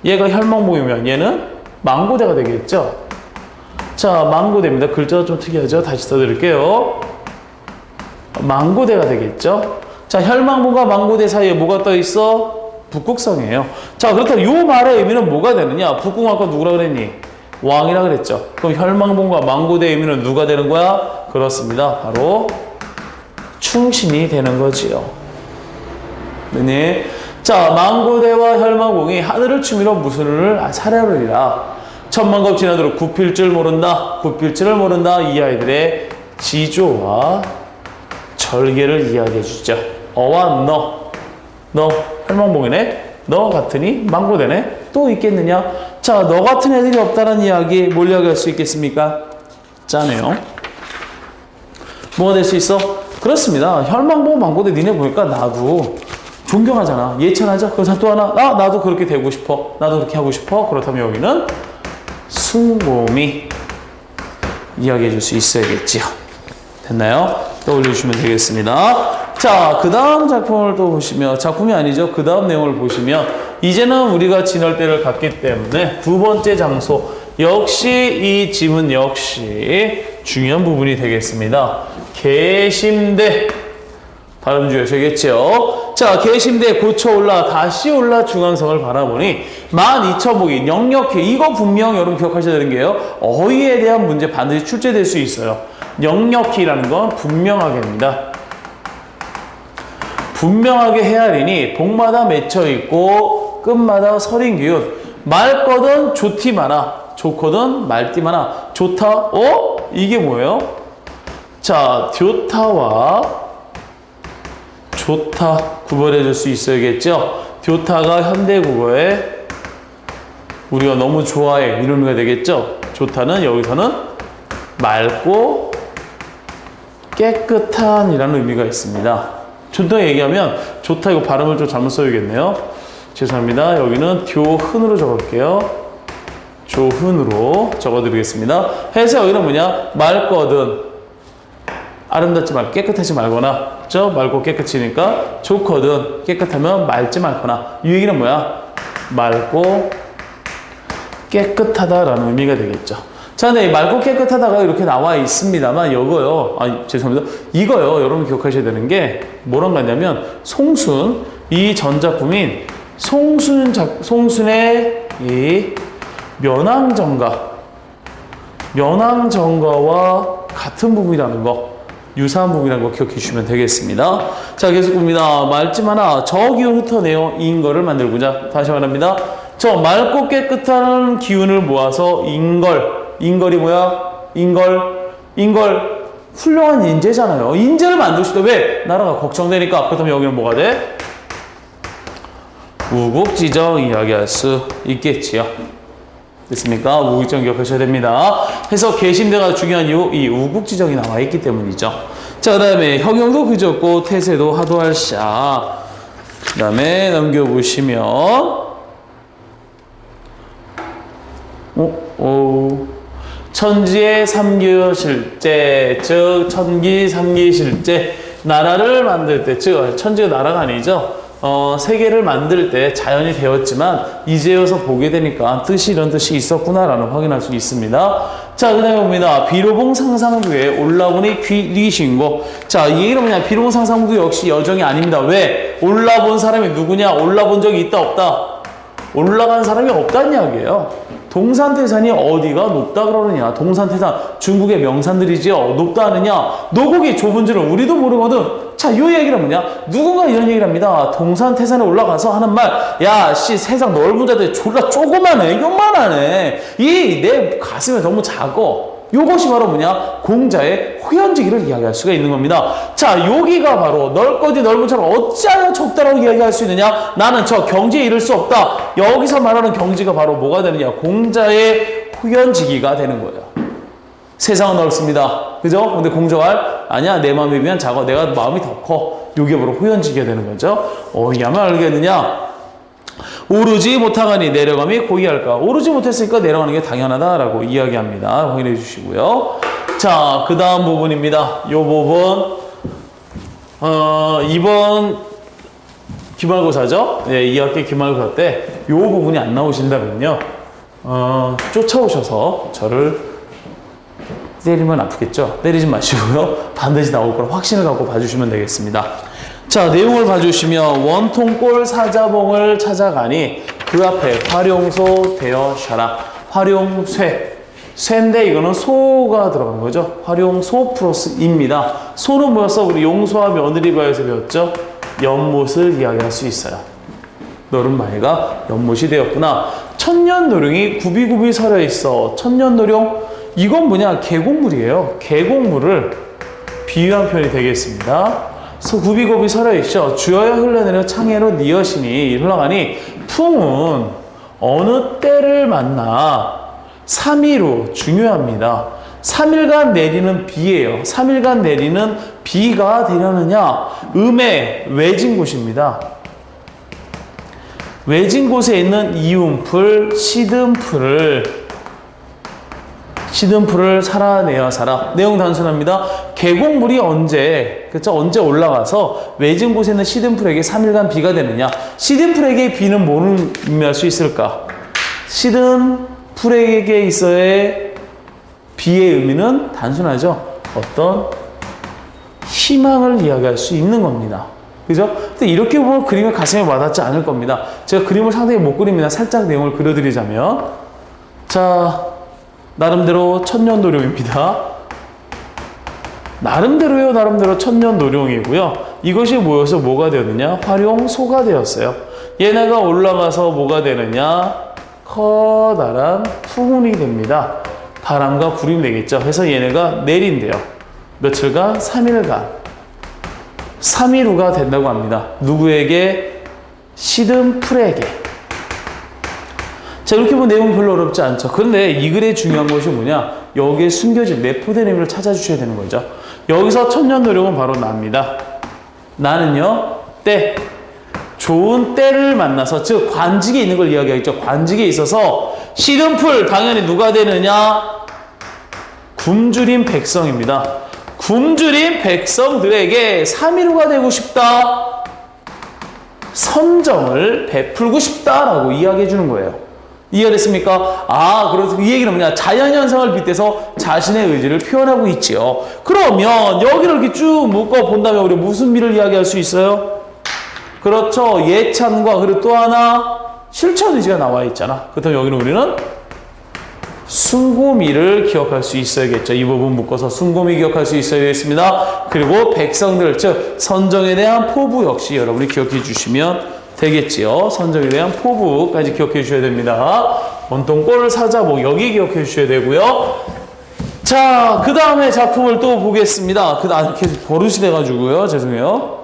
A: 얘가 혈망봉이면 얘는 망고대가 되겠죠? 자, 망고대입니다. 글자가 좀 특이하죠? 다시 써드릴게요. 망고대가 되겠죠? 자, 혈망봉과 망고대 사이에 뭐가 떠 있어? 북극성이에요. 자, 그렇다면 이 말의 의미는 뭐가 되느냐? 북극 아까 누구라 그랬니? 왕이라 그랬죠. 그럼 혈망봉과 망고대의 의미는 누가 되는 거야? 그렇습니다. 바로 충신이 되는 거지요. 네. 자, 망고대와 혈망봉이 하늘을 추미러 무술을 사려르리라. 천만겁 지나도록 굽힐 줄 모른다. 굽힐 줄을 모른다. 이 아이들의 지조와 절개를 이야기해 주죠. 어와 너 혈망봉이네. 너 같으니 망고대네. 또 있겠느냐? 자, 너 같은 애들이 없다는 이야기 뭘 이야기할 수 있겠습니까? 짜네요. 뭐가 될 수 있어? 그렇습니다. 혈망봉 망고대 니네 보니까 나도 존경하잖아. 예찬하죠? 그래서 또 하나 나도 그렇게 되고 싶어. 나도 그렇게 하고 싶어. 그렇다면 여기는 숭곰이 이야기해 줄 수 있어야겠지요. 됐나요? 떠올려주시면 되겠습니다. 자, 그 다음 작품을 또 보시면, 작품이 아니죠. 그 다음 내용을 보시면, 이제는 우리가 진월대를 갔기 때문에 두 번째 장소, 역시 이 지문 역시 중요한 부분이 되겠습니다. 계심대. 발음 주셔야겠죠. 자, 계신대 고쳐 올라 다시 올라 중앙성을 바라보니 12,000목이 역력히 이거 분명 여러분 기억하셔야 되는 게요. 어휘에 대한 문제 반드시 출제될 수 있어요. 역력히라는 건 분명하게입니다. 분명하게 헤아리니 복마다 맺혀 있고 끝마다 서린 기운. 맑거든 좋티 많아. 좋거든 말띠 많아. 좋다. 이게 뭐예요? 자, 좋다와 좋다 구별해 줄 수 있어야겠죠? 좋다가 현대국어에 우리가 너무 좋아해 이런 의미가 되겠죠? 좋다는 여기서는 맑고 깨끗한 이라는 의미가 있습니다. 좀 더 얘기하면 좋다 이거 발음을 좀 잘못 써야겠네요. 죄송합니다. 여기는 교훈으로 적을게요. 조훈으로 적어드리겠습니다. 해서 여기는 뭐냐? 맑거든 아름답지 말 깨끗하지 말거나 그렇죠? 맑고 깨끗이니까 좋거든 깨끗하면 맑지 말거나 이 얘기는 뭐야? 맑고 깨끗하다라는 의미가 되겠죠. 자, 네, 맑고 깨끗하다가 이렇게 나와 있습니다만 이거요. 죄송합니다. 이거요. 여러분 기억하셔야 되는 게 뭐랑 같냐면 송순 이 전작품인 송순의 이 면왕정가와 같은 부분이라는 거 유사한 부분이라는 거 기억해 주시면 되겠습니다. 자, 계속 봅니다. 맑지만아 저 기운 흩어내어 인걸을 만들고자. 다시 말합니다. 저 맑고 깨끗한 기운을 모아서 인걸이 뭐야? 인걸 훌륭한 인재잖아요. 인재를 만들 수도 왜? 나라가 걱정되니까. 그렇다면 여기는 뭐가 돼? 우국지정 이야기할 수 있겠지요. 됐습니까? 우국지정 기억하셔야 됩니다. 해서 계신대가 중요한 이유 이 우국지정이 나와 있기 때문이죠. 자, 그 다음에 형용도 그졌고 태세도 하도할 샤. 그 다음에 넘겨보시면 천지의 삼기실제 즉 천기 삼기실제 나라를 만들 때 즉 천지가 나라가 아니죠. 세계를 만들 때 자연이 되었지만 이제여서 보게 되니까 뜻이 이런 뜻이 있었구나라는 확인할 수 있습니다. 자, 그 다음에 봅니다. 비로봉 상상부에 올라보니 귀리신고. 자, 이 얘기는 뭐냐? 비로봉 상상부 역시 여정이 아닙니다. 왜? 올라본 사람이 누구냐? 올라본 적이 있다 없다? 올라간 사람이 없다는 이야기예요. 동산태산이 어디가 높다 그러느냐? 동산태산 중국의 명산들이지요. 높다 하느냐? 노국이 좁은 줄은 우리도 모르거든. 자, 이 얘기는 뭐냐? 누군가 이런 얘기를 합니다. 동산태산에 올라가서 하는 말, 야, 씨, 세상 넓은 자들 졸라 조그만해, 요만하네. 이 내 가슴에 너무 작어. 요것이 바로 뭐냐? 공자의 호연지기를 이야기할 수가 있는 겁니다. 자, 여기가 바로 넓거지 넓은 차를 어찌하여 적다라고 이야기할 수 있느냐? 나는 저 경지에 이를 수 없다. 여기서 말하는 경지가 바로 뭐가 되느냐? 공자의 호연지기가 되는 거예요. 세상은 넓습니다. 그죠? 근데 공자가 아니야, 내 마음에 비하면 작아. 내가 마음이 더 커. 요게 바로 호연지기가 되는 거죠. 야만 알겠느냐? 오르지 못하가니 내려감이 고이할까. 오르지 못했으니까 내려가는 게 당연하다라고 이야기합니다. 확인해 주시고요. 자, 그 다음 부분입니다. 요 부분 이번 기말고사죠. 네, 2학기 기말고사 때 요 부분이 안 나오신다면요 쫓아오셔서 저를 때리면 아프겠죠. 때리지 마시고요. 반드시 나올 걸 확신을 갖고 봐주시면 되겠습니다. 자, 내용을 봐주시면 원통골 사자봉을 찾아가니 그 앞에 활용소 되어셔라. 활용쇠. 쇠인데 이거는 소가 들어간 거죠. 활용소 플러스 입니다. 소는 뭐였어? 우리 용소와 며느리바에서 배웠죠? 연못을 이야기할 수 있어요. 너른 마이가 연못이 되었구나. 천년노룡이 굽이굽이 서려 있어. 천년노룡 이건 뭐냐? 계곡물이에요. 계곡물을 비유한 표현이 되겠습니다. 굽이굽이 서려있죠. 주어야 흘러내려 창해로 네 여신이 흘러가니 풍은 어느 때를 만나 3일 후 중요합니다. 3일간 내리는 비예요. 3일간 내리는 비가 되려느냐? 음의 외진 곳입니다. 외진 곳에 있는 이운풀, 시든풀을 살아내어 살아. 내용 단순합니다. 계곡물이 언제 올라가서 외진 곳에 있는 시든풀에게 3일간 비가 되느냐? 시든풀에게 비는 뭐를 의미할 수 있을까? 시든풀에게 있어의 비의 의미는 단순하죠. 어떤 희망을 이야기할 수 있는 겁니다. 그죠? 근데 이렇게 보면 그림이 가슴에 와닿지 않을 겁니다. 제가 그림을 상당히 못 그립니다. 살짝 내용을 그려드리자면, 자, 나름대로 천년노룡입니다. 나름대로 천년노룡이고요. 이것이 모여서 뭐가 되었느냐? 활용소가 되었어요. 얘네가 올라가서 뭐가 되느냐? 커다란 풍운이 됩니다. 바람과 구름이 되겠죠. 그래서 얘네가 내린대요. 며칠간? 3일간. 3일 후가 된다고 합니다. 누구에게? 시든 풀에게. 자, 이렇게 보면 내용은 별로 어렵지 않죠. 그런데 이 글의 중요한 것이 뭐냐? 여기에 숨겨진 내포된 의미를 찾아주셔야 되는 거죠. 여기서 천년노룡은 바로 나입니다. 나는요, 때. 좋은 때를 만나서, 즉 관직에 있는 걸 이야기하겠죠. 관직에 있어서 시든 풀, 당연히 누가 되느냐? 굶주린 백성입니다. 굶주린 백성들에게 3일 후가 되고 싶다. 선정을 베풀고 싶다라고 이야기해 주는 거예요. 이해됐습니까? 아, 그래서 이 얘기는 뭐냐? 자연현상을 빗대서 자신의 의지를 표현하고 있지요. 그러면 여기를 이렇게 쭉 묶어 본다면 우리 무슨 미를 이야기할 수 있어요? 그렇죠. 예찬과 그리고 또 하나 실천 의지가 나와 있잖아. 그렇다면 여기는 우리는 숭고미를 기억할 수 있어야겠죠. 이 부분 묶어서 숭고미 기억할 수 있어야겠습니다. 그리고 백성들, 즉 선정에 대한 포부 역시 여러분이 기억해 주시면 되겠지요. 선정에 대한 포부까지 기억해 주셔야 됩니다. 온통 꼴을 사자복 여기 기억해 주셔야 되고요. 자, 그 다음에 작품을 또 보겠습니다. 그 다음 계속 버릇이 돼가지고요. 죄송해요.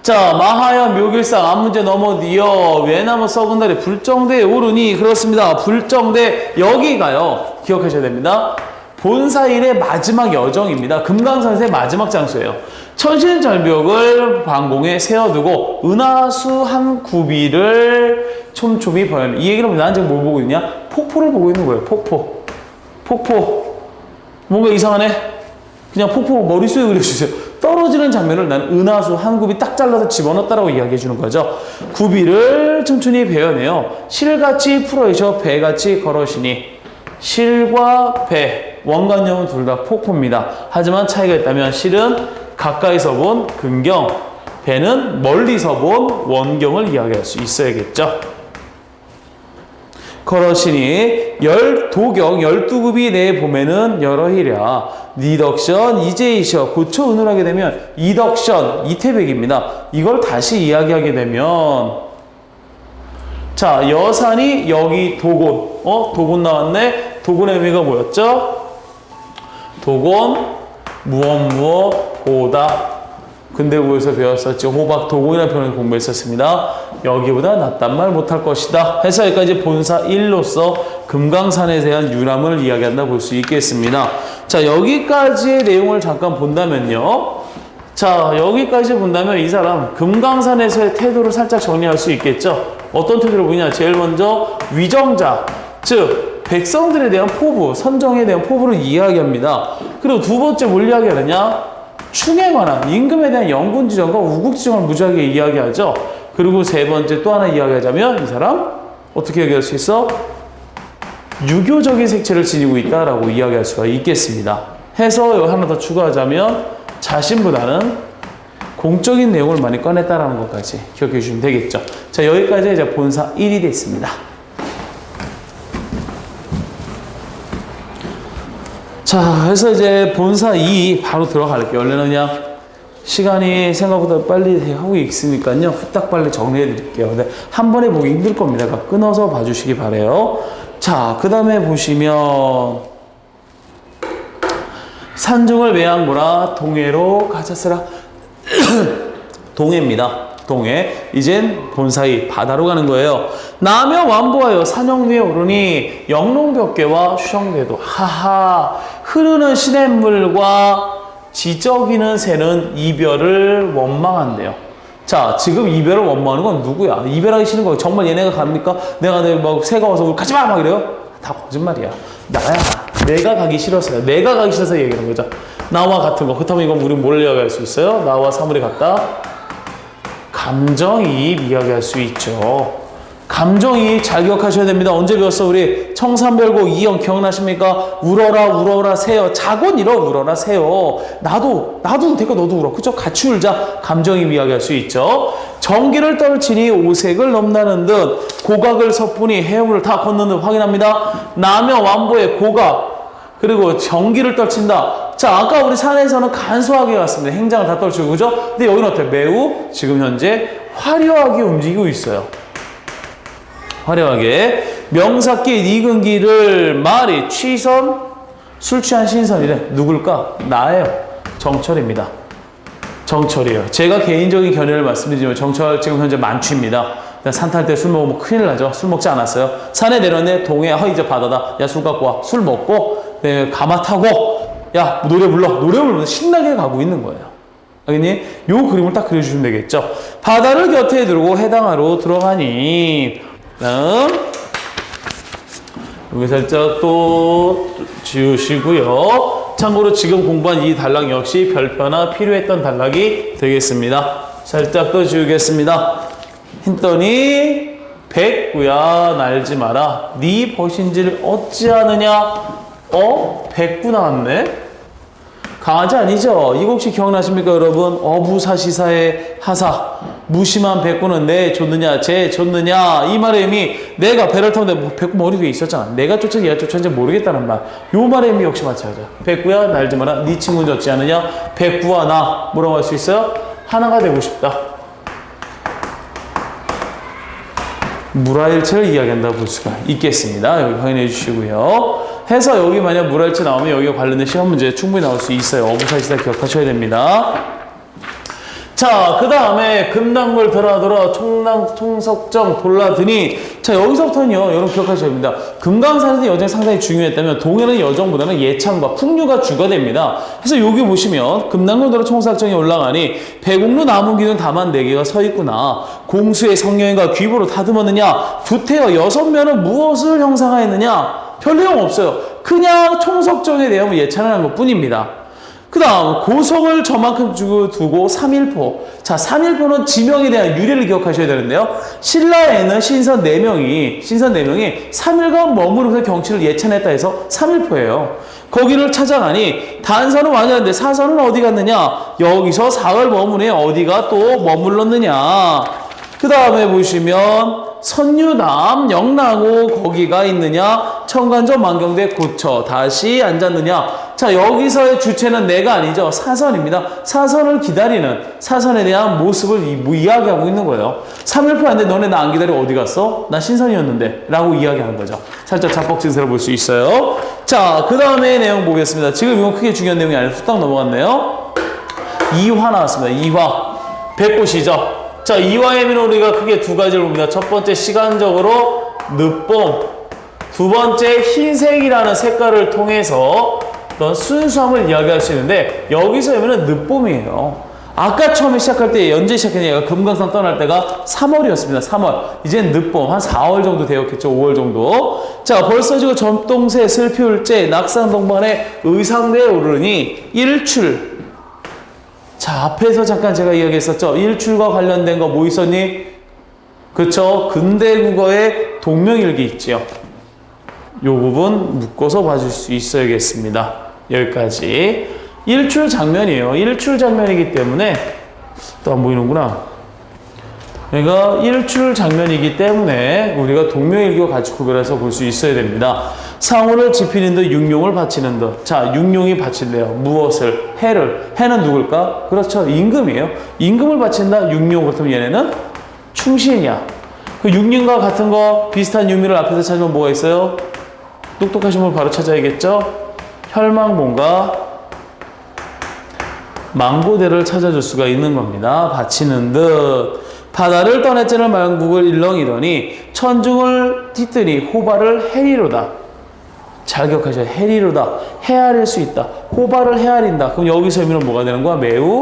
A: 자, 마하연 묘길상 앞문제 넘어디어 외나무 썩은 달에 불정대에 오르니. 그렇습니다. 불정대 여기가요. 기억하셔야 됩니다. 본사일의 마지막 여정입니다. 금강산의 마지막 장소예요. 천신절벽을 방공에 세워두고 은하수 한 구비를 촘촘히 보여요. 이 얘기는 나는 지금 뭘 보고 있냐? 폭포를 보고 있는 거예요. 폭포. 뭔가 이상하네? 그냥 폭포 머릿속에 그려주세요. 떨어지는 장면을 난 은하수 한 굽이 딱 잘라서 집어넣었다라고 이야기해 주는 거죠. 구비를 촘촘히 베어내요. 실같이 풀어이셔 배같이 걸으시니. 실과 배, 원관념은 둘 다 폭포입니다. 하지만 차이가 있다면 실은 가까이서 본 근경, 배는 멀리서 본 원경을 이야기할 수 있어야겠죠. 걸으시니 열도경 12급이 내 봄에는 여러히랴 니덕션 이제이셔 고초 은을하게 되면 이덕션 이태백입니다. 이걸 다시 이야기하게 되면 자 여산이 여기 도곤 도곤 나왔네. 도곤의 의미가 뭐였죠? 도곤 무엇 보다 근대국에서 배웠었죠. 호박 도곤이라는 표현을 공부했었습니다. 여기보다 낫단 말 못할 것이다. 해서 여기까지 본사 1로서 금강산에 대한 유람을 이야기한다 볼 수 있겠습니다. 자, 여기까지의 내용을 잠깐 본다면요. 자, 여기까지 본다면 이 사람 금강산에서의 태도를 살짝 정리할 수 있겠죠. 어떤 태도를 보냐? 제일 먼저 위정자, 즉 백성들에 대한 포부, 선정에 대한 포부를 이야기합니다. 그리고 두 번째 뭘 이야기하느냐? 충에 관한 임금에 대한 영군지정과 우국지정을 무지하게 이야기하죠. 그리고 세 번째 또 하나 이야기하자면 이 사람 어떻게 이야기할 수 있어? 유교적인 색채를 지니고 있다라고 이야기할 수가 있겠습니다. 해서 여기 하나 더 추가하자면 자신보다는 공적인 내용을 많이 꺼냈다라는 것까지 기억해 주시면 되겠죠. 자, 여기까지 이제 본사 1이 됐습니다. 자, 그래서 이제 본사 2 바로 들어갈게요. 원래는 그냥 시간이 생각보다 빨리 하고 있으니까요. 후딱 빨리 정리해 드릴게요. 근데 한 번에 보기 힘들 겁니다. 그러니까 끊어서 봐주시기 바래요. 자, 그 다음에 보시면 산중을 매양보라 동해로 가자스라 동해입니다. 동해. 이젠 본사이 바다로 가는 거예요. 남해 완보하여 산영 위에 오르니 영롱벽계와 수정대도 하하 흐르는 시냇물과 지저귀는 새는 이별을 원망한대요. 자, 지금 이별을 원망하는 건 누구야? 이별하기 싫은 거 정말 얘네가 갑니까? 내가 막 새가 와서 우리 가지 마! 막 이래요? 다 거짓말이야. 나야. 내가 가기 싫었어요. 내가 가기 싫어서 얘기하는 거죠. 나와 같은 거. 그렇다면 이건 우리 뭘 이야기할 수 있어요? 나와 사물이 같다? 감정이입 이야기할 수 있죠. 감정이 잘 기억하셔야 됩니다. 언제 배웠어? 우리 청산별곡 2형 기억나십니까? 울어라 울어라 새요. 자곤 일어 울어라 새요. 나도 되니까 너도 울어. 그죠? 같이 울자. 감정이 이야기할 수 있죠. 전기를 떨치니 오색을 넘나는 듯 고각을 섭분이 해물을 다 걷는 듯 확인합니다. 나며 완보의 고각 그리고 전기를 떨친다. 자, 아까 우리 산에서는 간소하게 갔습니다. 행장을 다 떨치고 그죠? 근데 여기는 어때요? 매우 지금 현재 화려하게 움직이고 있어요. 화려하게 명사끼 니근기를 말이 취선 술 취한 신선이래. 누굴까? 나예요. 정철입니다. 정철이에요. 제가 개인적인 견해를 말씀드리지만 정철 지금 현재 만취입니다. 산 탈 때 술 먹으면 큰일 나죠. 술 먹지 않았어요. 산에 내려내 동해 이제 바다다. 야 술 갖고 와. 술 먹고 네, 가마 타고 야 노래 부르면서 신나게 가고 있는 거예요. 알겠니? 요 그림을 딱 그려주시면 되겠죠. 바다를 곁에 두고 해당하로 들어가니 다음 여기 살짝 또 지우시고요. 참고로 지금 공부한 이 단락 역시 별표나 필요했던 단락이 되겠습니다. 살짝 또 지우겠습니다. 했더니 백구야 날지 마라 네 벗인지를 어찌하느냐. 백구 나왔네. 강아지 아니죠? 이 곡식 기억나십니까 여러분? 어부사시사의 하사 무심한 백구는 내 줬느냐 쟤 줬느냐. 이 말의 의미 내가 배를 타는데 백구 머리 위에 있었잖아. 내가 쫓아 얘가 쫓아인지 모르겠다는 말. 요 말의 의미 역시 마찬가지야. 백구야 날지 마라 네 친구는 줬지 않느냐. 백구와 나 뭐라고 할 수 있어요? 하나가 되고 싶다. 물화일체를 이야기한다고 볼 수가 있겠습니다. 여기 확인해 주시고요. 해서 여기 만약 물화일체 나오면 여기와 관련된 시험 문제 충분히 나올 수 있어요. 어부사시사 기억하셔야 됩니다. 자, 그 다음에 금당굴 돌아 총석정 돌라드니. 자, 여기서부터는요 여러분 기억하셔야 됩니다. 금강산에서 여정이 상당히 중요했다면 동해는 여정보다는 예창과 풍류가 주가 됩니다. 그래서 여기 보시면 금당굴 돌아 총석정이 올라가니 배공루 나무기둥 다만 4개가 서 있구나. 공수의 성령인가 귀보로 다듬었느냐. 두태여 6면은 무엇을 형상하였느냐. 별 내용 없어요. 그냥 총석정에 대한 예찬을 한 것 뿐입니다. 그 다음 고석을 저만큼 두고 3일포. 자, 3일포는 지명에 대한 유래를 기억하셔야 되는데요. 신라에는 신선 4명이 3일간 머무르면서 경치를 예찬했다 해서 3일포예요. 거기를 찾아가니 단선은 완전한데 사선은 어디 갔느냐. 여기서 사흘 머무네 어디가 또 머물렀느냐. 그 다음에 보시면 선유남 영랑호 거기가 있느냐. 청관전 만경대 고처 다시 앉았느냐. 자, 여기서의 주체는 내가 아니죠. 사선입니다. 사선을 기다리는 사선에 대한 모습을 이야기하고 있는 거예요. 3일포 안돼 너네 나 안 기다리고 어디 갔어? 나 신선이었는데 라고 이야기하는 거죠. 살짝 자뻑 증세를 볼 수 있어요. 자, 그 다음에 내용 보겠습니다. 지금 이건 크게 중요한 내용이 아니라 후딱 넘어갔네요. 이화 나왔습니다. 이화 백꽃이죠. 자, 이화의 의미는 우리가 크게 2가지를 봅니다. 첫 번째 시간적으로 늦봄, 두 번째 흰색이라는 색깔을 통해서 어떤 순수함을 이야기할 수 있는데 여기서 의미는 늦봄이에요. 아까 처음에 시작할 때 연재 시작했는 얘가 금강산 떠날 때가 3월이었습니다. 3월. 이제는 늦봄 한 4월 정도 되었겠죠. 5월 정도. 자, 벌써 지금 점동새 슬피울제 낙상동반에 의상대에 오르니 일출. 자, 앞에서 잠깐 제가 이야기했었죠. 일출과 관련된 거 뭐 있었니? 그쵸? 근대국어의 동명일기 있지요. 요 부분 묶어서 봐줄 수 있어야겠습니다. 여기까지. 일출 장면이에요. 일출 장면이기 때문에 또 안 보이는구나. 그러니까 일출 장면이기 때문에 우리가 동명일기와 같이 구별해서 볼 수 있어야 됩니다. 상호를 지피는 듯 육룡을 바치는 듯. 자, 육룡이 바친대요. 무엇을? 해를. 해는 누굴까? 그렇죠. 임금이에요. 임금을 바친다. 육룡. 그렇다면 얘네는 충신이야. 그 육룡과 같은 거 비슷한 유미를 앞에서 찾으면 뭐가 있어요? 똑똑하신 분 바로 찾아야겠죠? 혈망본과 망고대를 찾아줄 수가 있는 겁니다. 바치는 듯. 바다를 떠났자는 만국을 일렁이더니 천중을 띠더니 호발을 헤리로다. 잘 기억하셔야 돼요. 헤리로다. 헤아릴 수 있다. 호발을 헤아린다. 그럼 여기서 의미는 뭐가 되는 거야? 매우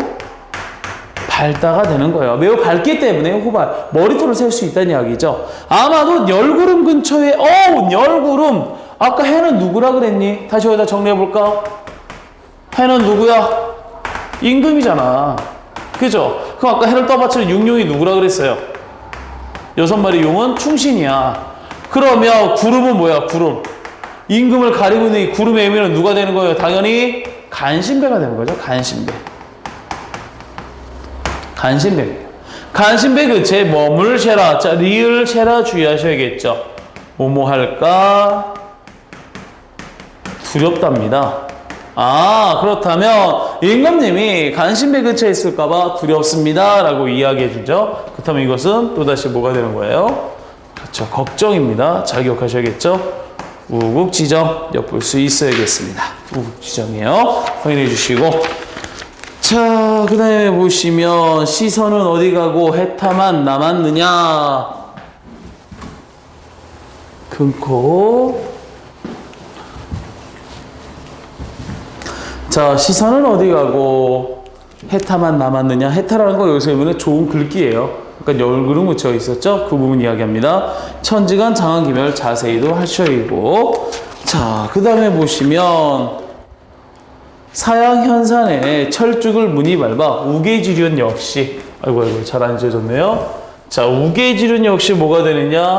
A: 밝다가 되는 거예요. 매우 밝기 때문에 호발. 머리털을 셀 수 있다는 이야기죠. 아마도 열구름 근처에 열구름. 아까 해는 누구라 그랬니? 다시 여기다 정리해볼까? 해는 누구야? 임금이잖아. 그죠? 그럼 아까 해를 떠받치는 육룡이 누구라 그랬어요? 6마리 용은 충신이야. 그러면 구름은 뭐야? 구름. 임금을 가리고 있는 이 구름의 의미는 누가 되는 거예요? 당연히 간신배가 되는 거죠. 간신배. 간신배입니다. 간신배 근처에 뭐물 세라. 자, 리을 세라 주의하셔야겠죠. 뭐뭐 할까? 두렵답니다. 아, 그렇다면 임금님이 간신배 근처에 있을까봐 두렵습니다 라고 이야기해 주죠. 그렇다면 이것은 또다시 뭐가 되는 거예요? 그렇죠. 걱정입니다. 잘 기억하셔야겠죠. 우국지정 엿볼 수 있어야겠습니다. 우국지정이에요. 확인해 주시고. 자, 그 다음에 보시면 시선은 어디 가고 해타만 남았느냐. 금코. 자, 시선은 어디 가고 해타만 남았느냐. 해타라는 거 여기서 보면 좋은 글귀예요. 그러니까 열그룹 묻혀 있었죠. 그 부분 이야기합니다. 천지간 장한기멸 자세히도 하셔이고. 자, 그 다음에 보시면 사양 현산에 철쭉을 문이 밟아 우계지륜 역시. 아이고 잘 안 지어졌네요. 자, 우계지륜 역시 뭐가 되느냐.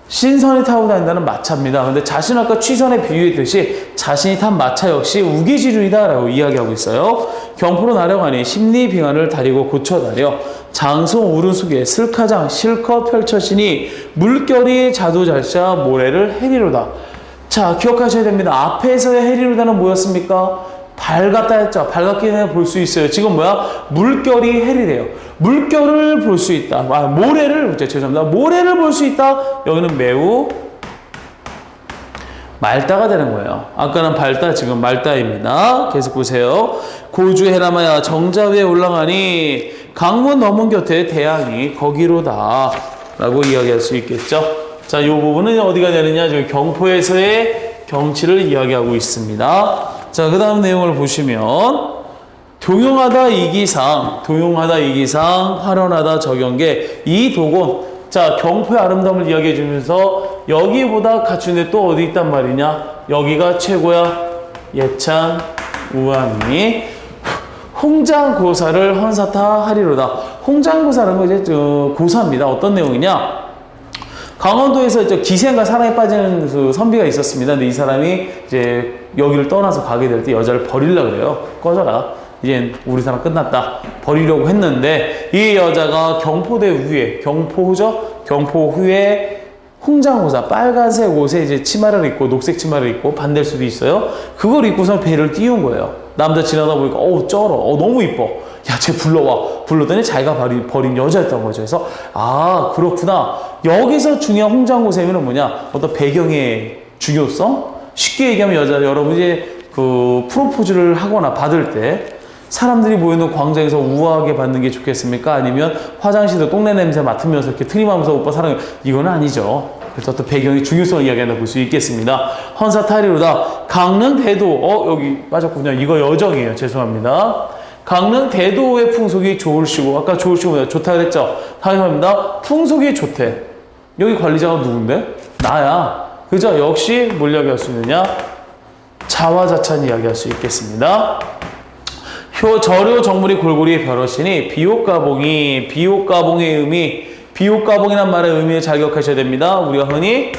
A: 신선이 타고 다닌다는 마차입니다. 근데 자신 아까 취선에 비유했듯이 자신이 탄 마차 역시 우계지륜이다 라고 이야기하고 있어요. 경포로 나려가니 심리빙안을 다리고 고쳐다려 장송 우른 속에 슬카장 실컷 펼쳐지니 물결이 자도잘자 모래를 해리로다. 자, 기억하셔야 됩니다. 앞에서의 해리로다는 뭐였습니까? 밝았다 했죠. 밝았기는 볼 수 있어요. 지금 뭐야? 물결이 해리래요. 물결을 볼 수 있다. 모래를, 죄송합니다. 모래를 볼 수 있다. 여기는 매우 말다가 되는 거예요. 아까는 밝다, 지금 말다입니다. 계속 보세요. 고주 해람하야 정자 위에 올라가니 강문 넘은 곁에 대양이 거기로다 라고 이야기할 수 있겠죠. 자, 이 부분은 어디가 되느냐? 지금 경포에서의 경치를 이야기하고 있습니다. 자, 그 다음 내용을 보시면 동용하다 이기상, 활원하다 적용계, 이 도곤. 자, 경포의 아름다움을 이야기해 주면서 여기보다 갖춘 데 또 어디 있단 말이냐? 여기가 최고야. 예찬 우암이 홍장고사를 헌사타 하리로다. 홍장고사라는 거 이제 고사입니다. 어떤 내용이냐? 강원도에서 기생과 사랑에 빠지는 그 선비가 있었습니다. 근데 이 사람이 이제 여기를 떠나서 가게 될 때 여자를 버리려고 그래요. 꺼져라. 이제 우리 사람 끝났다. 버리려고 했는데 이 여자가 경포대 위에, 경포죠? 경포 후에 홍장호사, 빨간색 옷에 이제 치마를 입고, 녹색 치마를 입고, 반댈 수도 있어요. 그걸 입고서 배를 띄운 거예요. 남자 지나다 보니까, 쩔어. 너무 이뻐. 야, 쟤 불러와. 불렀더니 자기가 버린 여자였던 거죠. 그래서, 아, 그렇구나. 여기서 중요한 홍장호세미는 뭐냐? 어떤 배경의 중요성? 쉽게 얘기하면 여러분이 그 프로포즈를 하거나 받을 때 사람들이 모이는 광장에서 우아하게 받는 게 좋겠습니까? 아니면 화장실에서 똥내 냄새 맡으면서 이렇게 트림하면서 오빠 사랑해. 이건 아니죠. 그래서 또 배경의 중요성을 이야기한다 볼 수 있겠습니다. 헌사타리로다. 강릉 대도, 여기 빠졌군요. 이거 여정이에요. 죄송합니다. 강릉 대도의 풍속이 좋으시고, 아까 좋으시고 뭐야? 좋다 그랬죠? 다음입니다. 풍속이 좋대. 여기 관리자가 누군데? 나야. 그죠? 역시 뭘 이야기할 수 있느냐? 자화자찬 이야기할 수 있겠습니다. 저료 정물이 골고리 벼러시니 비옥가봉의 의미, 비옥가봉이란 말의 의미를 잘 기억하셔야 됩니다. 우리가 흔히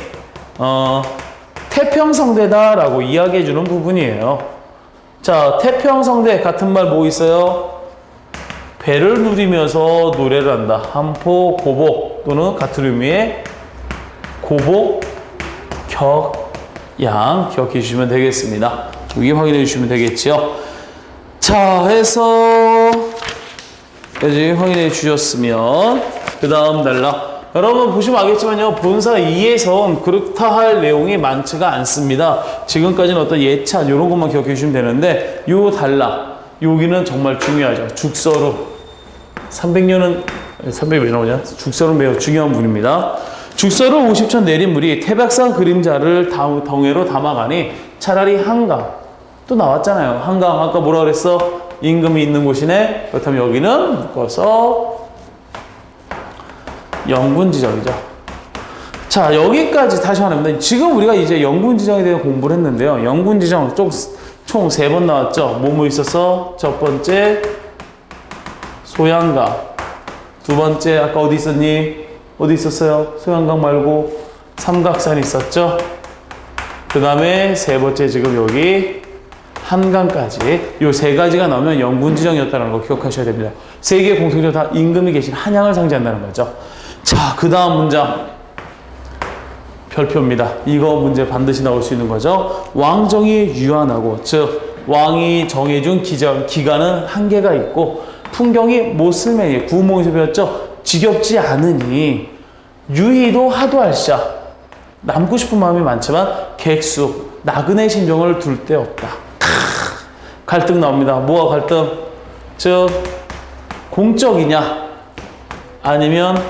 A: 태평성대다라고 이야기해 주는 부분이에요. 자, 태평성대 같은 말 뭐 있어요? 배를 누리면서 노래를 한다. 한포, 고복 또는 같은 의미의 고복, 격, 양 기억해 주시면 되겠습니다. 여기 확인해 주시면 되겠죠. 자, 해서 여기 확인해 주셨으면 그 다음 단락. 여러분 보시면 알겠지만요. 본사 2에선 그렇다 할 내용이 많지가 않습니다. 지금까지는 어떤 예찬 이런 것만 기억해 주시면 되는데 요 단락 여기는 정말 중요하죠. 죽서루 300몇 나오냐? 죽서루 매우 중요한 분입니다. 죽서루 50천 내린 물이 태백산 그림자를 덩해로 담아가니 차라리 한강 또 나왔잖아요. 한강 아까 뭐라 그랬어? 임금이 있는 곳이네. 그렇다면 여기는 묶어서 영군지정이죠. 자, 여기까지 다시 말합니다. 지금 우리가 이제 영군지정에 대한 공부를 했는데요. 영군지정 총 3번 나왔죠. 뭐뭐 있었어? 첫 번째 소양가, 두 번째 아까 어디 있었니? 어디 있었어요? 소양강 말고 삼각산이 있었죠? 그 다음에 세 번째 지금 여기 한강까지 요 세 가지가 나오면 영군지정이었다는 거 기억하셔야 됩니다. 세 개의 공통점 다 임금이 계신 한양을 상징한다는 거죠. 자, 그 다음 문장 별표입니다. 이거 문제 반드시 나올 수 있는 거죠. 왕정이 유한하고, 즉 왕이 정해준 기간은 한계가 있고 풍경이 모슬매니 구모에서 배웠죠. 지겹지 않으니 유희도 하도할샤. 남고 싶은 마음이 많지만 객수 나그네 심정을 둘 데 없다. 갈등 나옵니다. 뭐가 갈등? 즉 공적이냐 아니면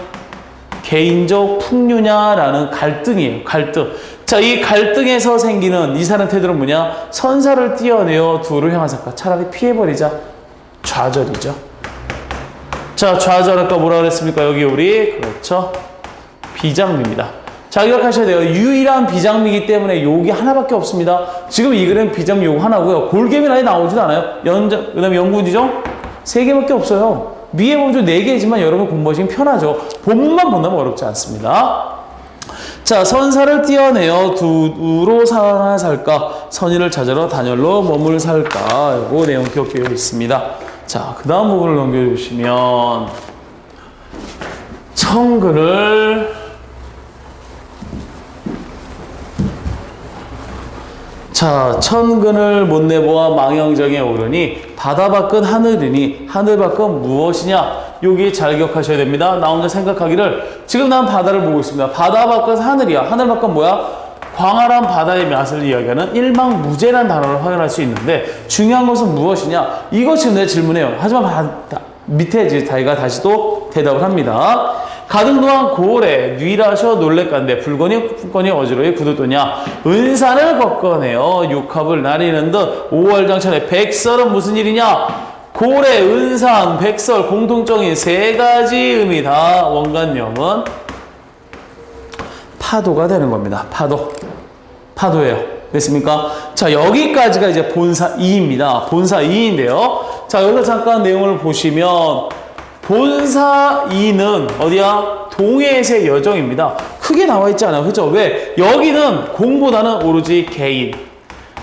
A: 개인적 풍류냐라는 갈등이에요. 갈등. 자, 이 갈등에서 생기는 이 사람 태도는 뭐냐? 선사를 띄어내어 두를 향한 사건. 차라리 피해버리자. 좌절이죠. 자, 좌절할까 뭐라 그랬습니까? 여기 우리 그렇죠. 비장미입니다. 자, 기억하셔야 돼요. 유일한 비장미이기 때문에 요기 하나밖에 없습니다. 지금 이 글은 비장미 요거 하나고요. 골개미 아예 나오지도 않아요. 그 다음에 영구지정 3개밖에 없어요. 미의 범주 4개지만 여러분 공부하시면 편하죠. 본문만 본다면 어렵지 않습니다. 자, 선사를 띄어내어 두로 살아 살까? 선의를 찾으러 단열로 머물 살까? 요거 내용 기억되어 있습니다. 자, 그 다음 부분을 넘겨주시면 청근을 자, 천근을 못 내보아 망영정에 오르니 바다 밖은 하늘이니 하늘 밖은 무엇이냐? 여기 잘 기억하셔야 됩니다. 나 혼자 생각하기를 지금 난 바다를 보고 있습니다. 바다 밖은 하늘이야. 하늘 밖은 뭐야? 광활한 바다의 맛을 이야기하는 일망무제라는 단어를 확인할 수 있는데 중요한 것은 무엇이냐? 이거 지금 내 질문이에요. 하지만 밑에 이제 다이가 다시 또 대답을 합니다. 가등 또한 고래 뉘라셔 놀래간데 불거니 품거니 어지러이 구두도냐 은산을 걷거내어 육합을 나리는 듯 5월 장천에 백설은 무슨 일이냐 고래, 은산, 백설 공통적인 3가지 의미다. 원관념은 파도가 되는 겁니다. 파도예요. 됐습니까? 자, 여기까지가 이제 본사 2입니다. 본사 2인데요. 자, 여기서 잠깐 내용을 보시면 본사 2는 어디야? 동해에서의 여정입니다. 크게 나와 있지 않아요. 그죠? 왜? 여기는 공보다는 오로지 개인.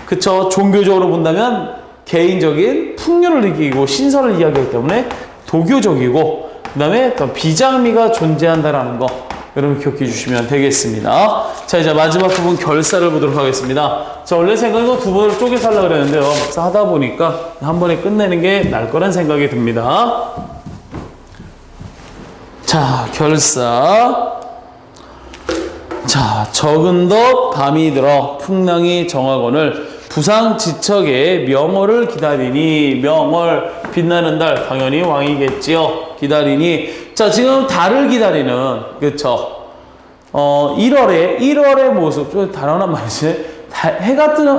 A: 그쵸? 종교적으로 본다면 개인적인 풍요를 느끼고 신선을 이야기하기 때문에 도교적이고, 그 다음에 더 비장미가 존재한다라는 거. 여러분 기억해 주시면 되겠습니다. 자, 이제 마지막 부분 결사를 보도록 하겠습니다. 자, 원래 생각은 두 번을 쪼개서 하려고 그랬는데요. 막상 하다 보니까 한 번에 끝내는 게 나을 거란 생각이 듭니다. 자, 결사. 자, 적은덕 밤이 들어 풍랑이 정하거늘 부상지척에 명월을 기다리니 명월 빛나는 달 당연히 왕이겠지요. 기다리니 자, 지금 달을 기다리는 그쵸 1월의 모습 좀 단언한 말이지 해가 뜨는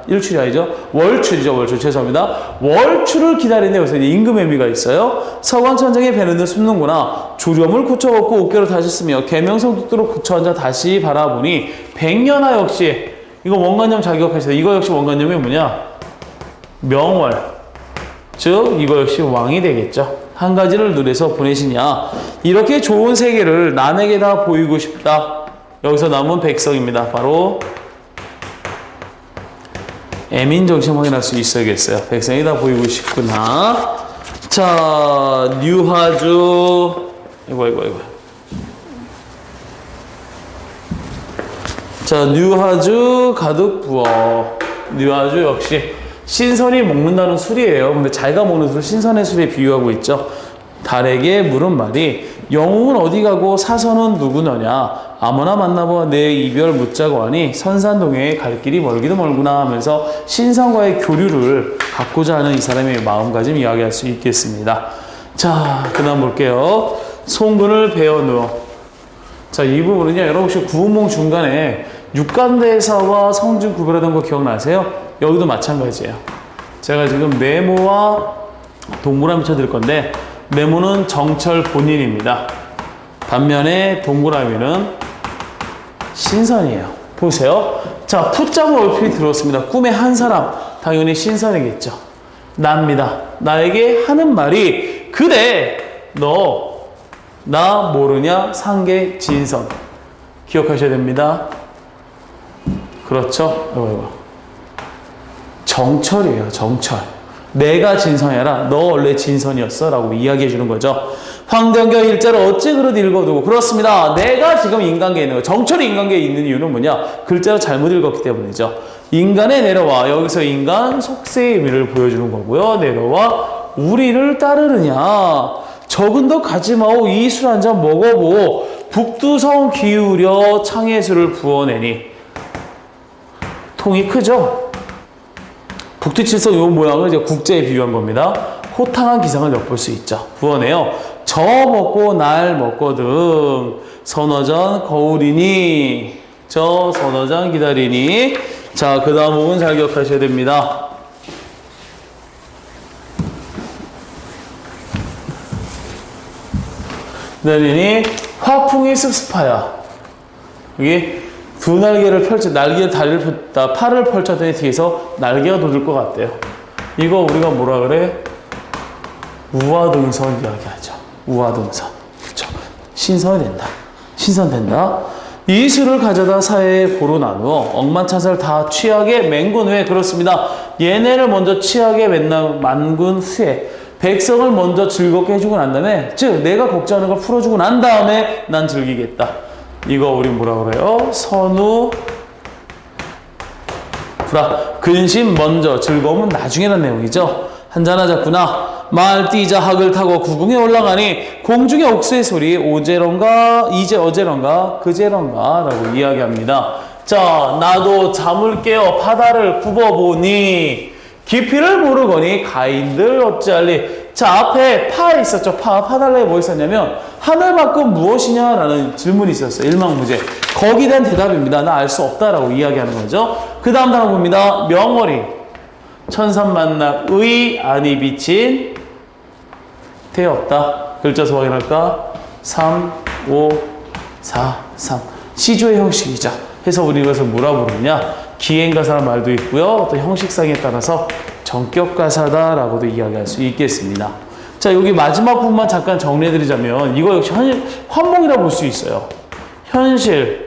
A: 일출이 아니죠. 월출이죠. 월출. 죄송합니다. 월출을 기다리는데 여기서 이제 임금의 의미가 있어요. 서광천장에 배는 듯 숨는구나. 조렴을 굳혀갖고 어깨로 다시 쓰며 계명성 뚝도로 굳혀앉아 다시 바라보니 백년하 역시 이거 원관념 잘 기억하세요. 이거 역시 원관념이 뭐냐? 명월. 즉 이거 역시 왕이 되겠죠. 한 가지를 눈에서 보내시냐. 이렇게 좋은 세계를 남에게 다 보이고 싶다. 여기서 남은 백성입니다. 바로 애민정신 확인할 수 있어야겠어요. 백성이 다 보이고 싶구나. 자, 류화주. 이거. 자, 류화주 가득 부어. 류화주 역시 신선이 먹는다는 술이에요. 근데 자기가 먹는 술 신선의 술에 비유하고 있죠. 달에게 물은 말이 영웅은 어디 가고 사선은 누구너냐. 아무나 만나보아 내 이별 묻자고 하니 선산동해에 갈 길이 멀기도 멀구나 하면서 신선과의 교류를 갖고자 하는 이 사람의 마음가짐 이야기할 수 있겠습니다. 자, 그 다음 볼게요. 송근을 베어 누워. 자, 이 부분은요, 여러분 혹시 구운몽 중간에 육간대사와 성진 구별하던 거 기억나세요? 여기도 마찬가지예요. 제가 지금 네모와 동그라미 쳐드릴 건데, 네모는 정철 본인입니다. 반면에 동그라미는 신선이에요. 보세요. 자, 푸자고 얼핏 들었습니다. 꿈의 한 사람, 당연히 신선이겠죠. 나입니다. 나에게 하는 말이, 그래, 너 나 모르냐? 상계 진선. 기억하셔야 됩니다. 그렇죠? 이거. 정철이에요, 정철. 내가 진선이라 너 원래 진선이었어 라고 이야기해 주는 거죠. 황정경 일자를 어찌 그릇 읽어두고 그렇습니다. 내가 지금 인간계에 있는 거 정철이 인간계에 있는 이유는 뭐냐? 글자를 잘못 읽었기 때문이죠. 인간에 내려와 여기서 인간 속세의 의미를 보여주는 거고요. 내려와 우리를 따르느냐 적은 더 가지마오 이 술 한 잔 먹어보 북두성 기울여 창예술을 부어내니 통이 크죠? 북두칠성 요 모양을 이제 국제에 비유한 겁니다. 호탕한 기상을 엿볼 수 있죠. 부어내요. 저 먹고 날 먹거든 선어전 거울이니 저 선어전 기다리니 자, 그 다음 부분 잘 기억하셔야 됩니다. 기다리니 화풍이 습습하야 여기 두 날개를 펼쳐 날개 다리를 폈다 팔을 펼쳤더니 뒤에서 날개가 돋을 것 같대요. 이거 우리가 뭐라 그래? 우화등선 이야기하죠. 우화등선. 그렇죠. 신선이 된다. 신선된다. 이 술을 가져다 사회에 고루 나누어 억만차살 다 취하게 맹군 후에 그렇습니다. 얘네를 먼저 취하게 만군 후에 백성을 먼저 즐겁게 해주고 난 다음에 즉 내가 걱정하는 걸 풀어주고 난 다음에 난 즐기겠다. 이거 우리 뭐라 그래요? 선우 불화 근심 먼저 즐거움은 나중에라는 내용이죠. 한잔하자꾸나 말 뛰자 학을 타고 구궁에 올라가니 공중의 옥수의 소리 오제런가 이제 어제런가 그제런가 라고 이야기합니다. 자 나도 잠을 깨어 바다를 굽어보니 깊이를 모르거니 가인들 어찌할리. 자 앞에 파 있었죠. 파달라에 뭐 있었냐면 하늘 밖은 무엇이냐 라는 질문이 있었어요. 일망무제. 거기에 대한 대답입니다. 나 알 수 없다라고 이야기하는 거죠. 그 다음 단어 봅니다. 명월이 천산만락 의 안이 비친 태 없다. 글자 수 확인할까? 3, 5, 4, 3 시조의 형식이죠. 해서 우리 이것을 뭐라 부르냐? 기행가사라는 말도 있고요. 또 형식상에 따라서 전격가사다라고도 이야기할 수 있겠습니다. 자 여기 마지막 부분만 잠깐 정리해드리자면 이거 역시 환목이라고 볼 수 있어요. 현실,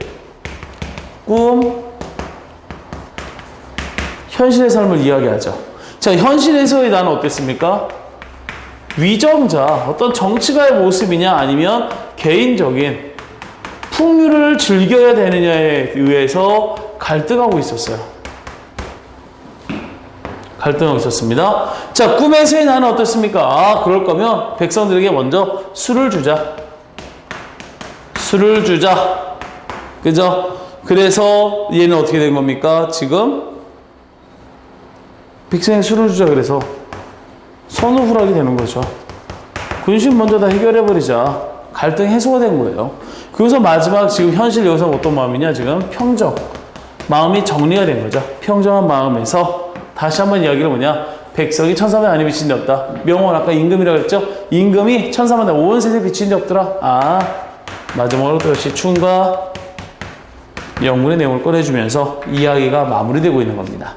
A: 꿈, 현실의 삶을 이야기하죠. 자 현실에서의 나는 어땠습니까? 위정자, 어떤 정치가의 모습이냐 아니면 개인적인 풍류를 즐겨야 되느냐에 의해서 갈등하고 있었어요. 갈등하고 있었습니다. 자, 꿈에서의 나는 어떻습니까? 아, 그럴 거면 백성들에게 먼저 술을 주자. 술을 주자. 그죠? 그래서 얘는 어떻게 된 겁니까? 지금 백성에 술을 주자 그래서 선우불하게 되는 거죠. 근심 먼저 다 해결해버리자. 갈등 해소가 된 거예요. 그래서 마지막 지금 현실 여기서 어떤 마음이냐? 지금 평정. 마음이 정리가 된 거죠. 평정한 마음에서 다시 한번 이야기를 뭐냐? 백성이 천사만 아니 비친 데 없다. 명원 아까 임금이라고 했죠? 임금이 천사만 온 세상에 비친 데 없더라. 아, 마지막으로 또 역시 춘과 영문의 내용을 꺼내주면서 이야기가 마무리되고 있는 겁니다.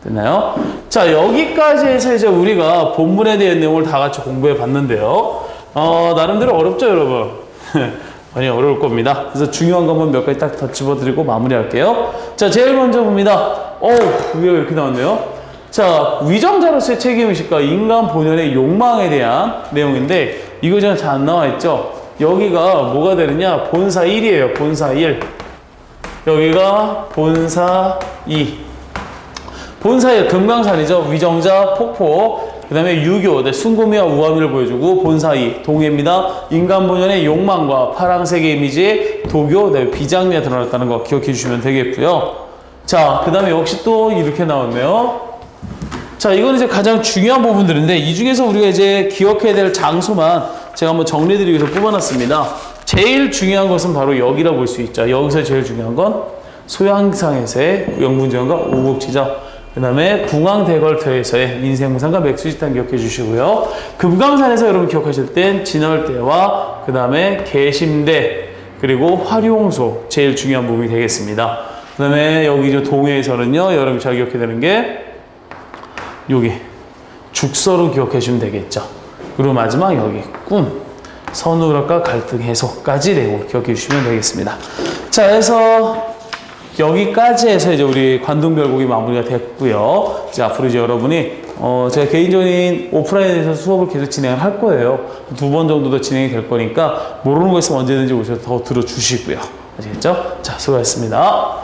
A: 됐나요? 자, 여기까지 해서 이제 우리가 본문에 대한 내용을 다 같이 공부해 봤는데요. 나름대로 어렵죠, 여러분? 많이 어려울 겁니다. 그래서 중요한 것만 몇 가지 딱 더 집어드리고 마무리할게요. 자, 제일 먼저 봅니다. 위에 이렇게 나왔네요. 자, 위정자로서의 책임의식과 인간 본연의 욕망에 대한 내용인데, 이거 좀 잘 안 나와 있죠? 여기가 뭐가 되느냐? 본사 1이에요. 본사 1. 여기가 본사 2. 본사 1, 금강산이죠. 위정자, 폭포. 그 다음에 유교, 순고미와 우아미를 보여주고 본사 2, 동해입니다. 인간 본연의 욕망과 파랑색의 이미지의 도교, 비장미가 드러났다는 거 기억해 주시면 되겠고요. 자, 그 다음에 역시 또 이렇게 나왔네요. 자, 이건 이제 가장 중요한 부분들인데 이 중에서 우리가 이제 기억해야 될 장소만 제가 한번 정리해드리기 위해서 뽑아놨습니다. 제일 중요한 것은 바로 여기라고 볼 수 있죠. 여기서 제일 중요한 건 소양상에서의 영분지원과 오국지죠. 그 다음에 궁왕대걸터에서의 인생무상과 맥수지탄 기억해 주시고요. 금강산에서 여러분 기억하실 땐 진월대와 그 다음에 계심대 그리고 화룡소 제일 중요한 부분이 되겠습니다. 그 다음에 여기 동해에서는요 여러분 잘 기억해야 되는 게 여기 죽서로 기억해 주시면 되겠죠. 그리고 마지막 여기 꿈. 선우락과 갈등 해소까지 내용 기억해 주시면 되겠습니다. 자, 그래서 여기까지 해서 이제 우리 관둥별곡이 마무리가 됐고요. 이제 앞으로 이제 여러분이 제가 개인적인 오프라인에서 수업을 계속 진행을 할 거예요. 2번 정도 더 진행이 될 거니까 모르는 거 있으면 언제든지 오셔서 더 들어주시고요. 아시겠죠? 자, 수고하셨습니다.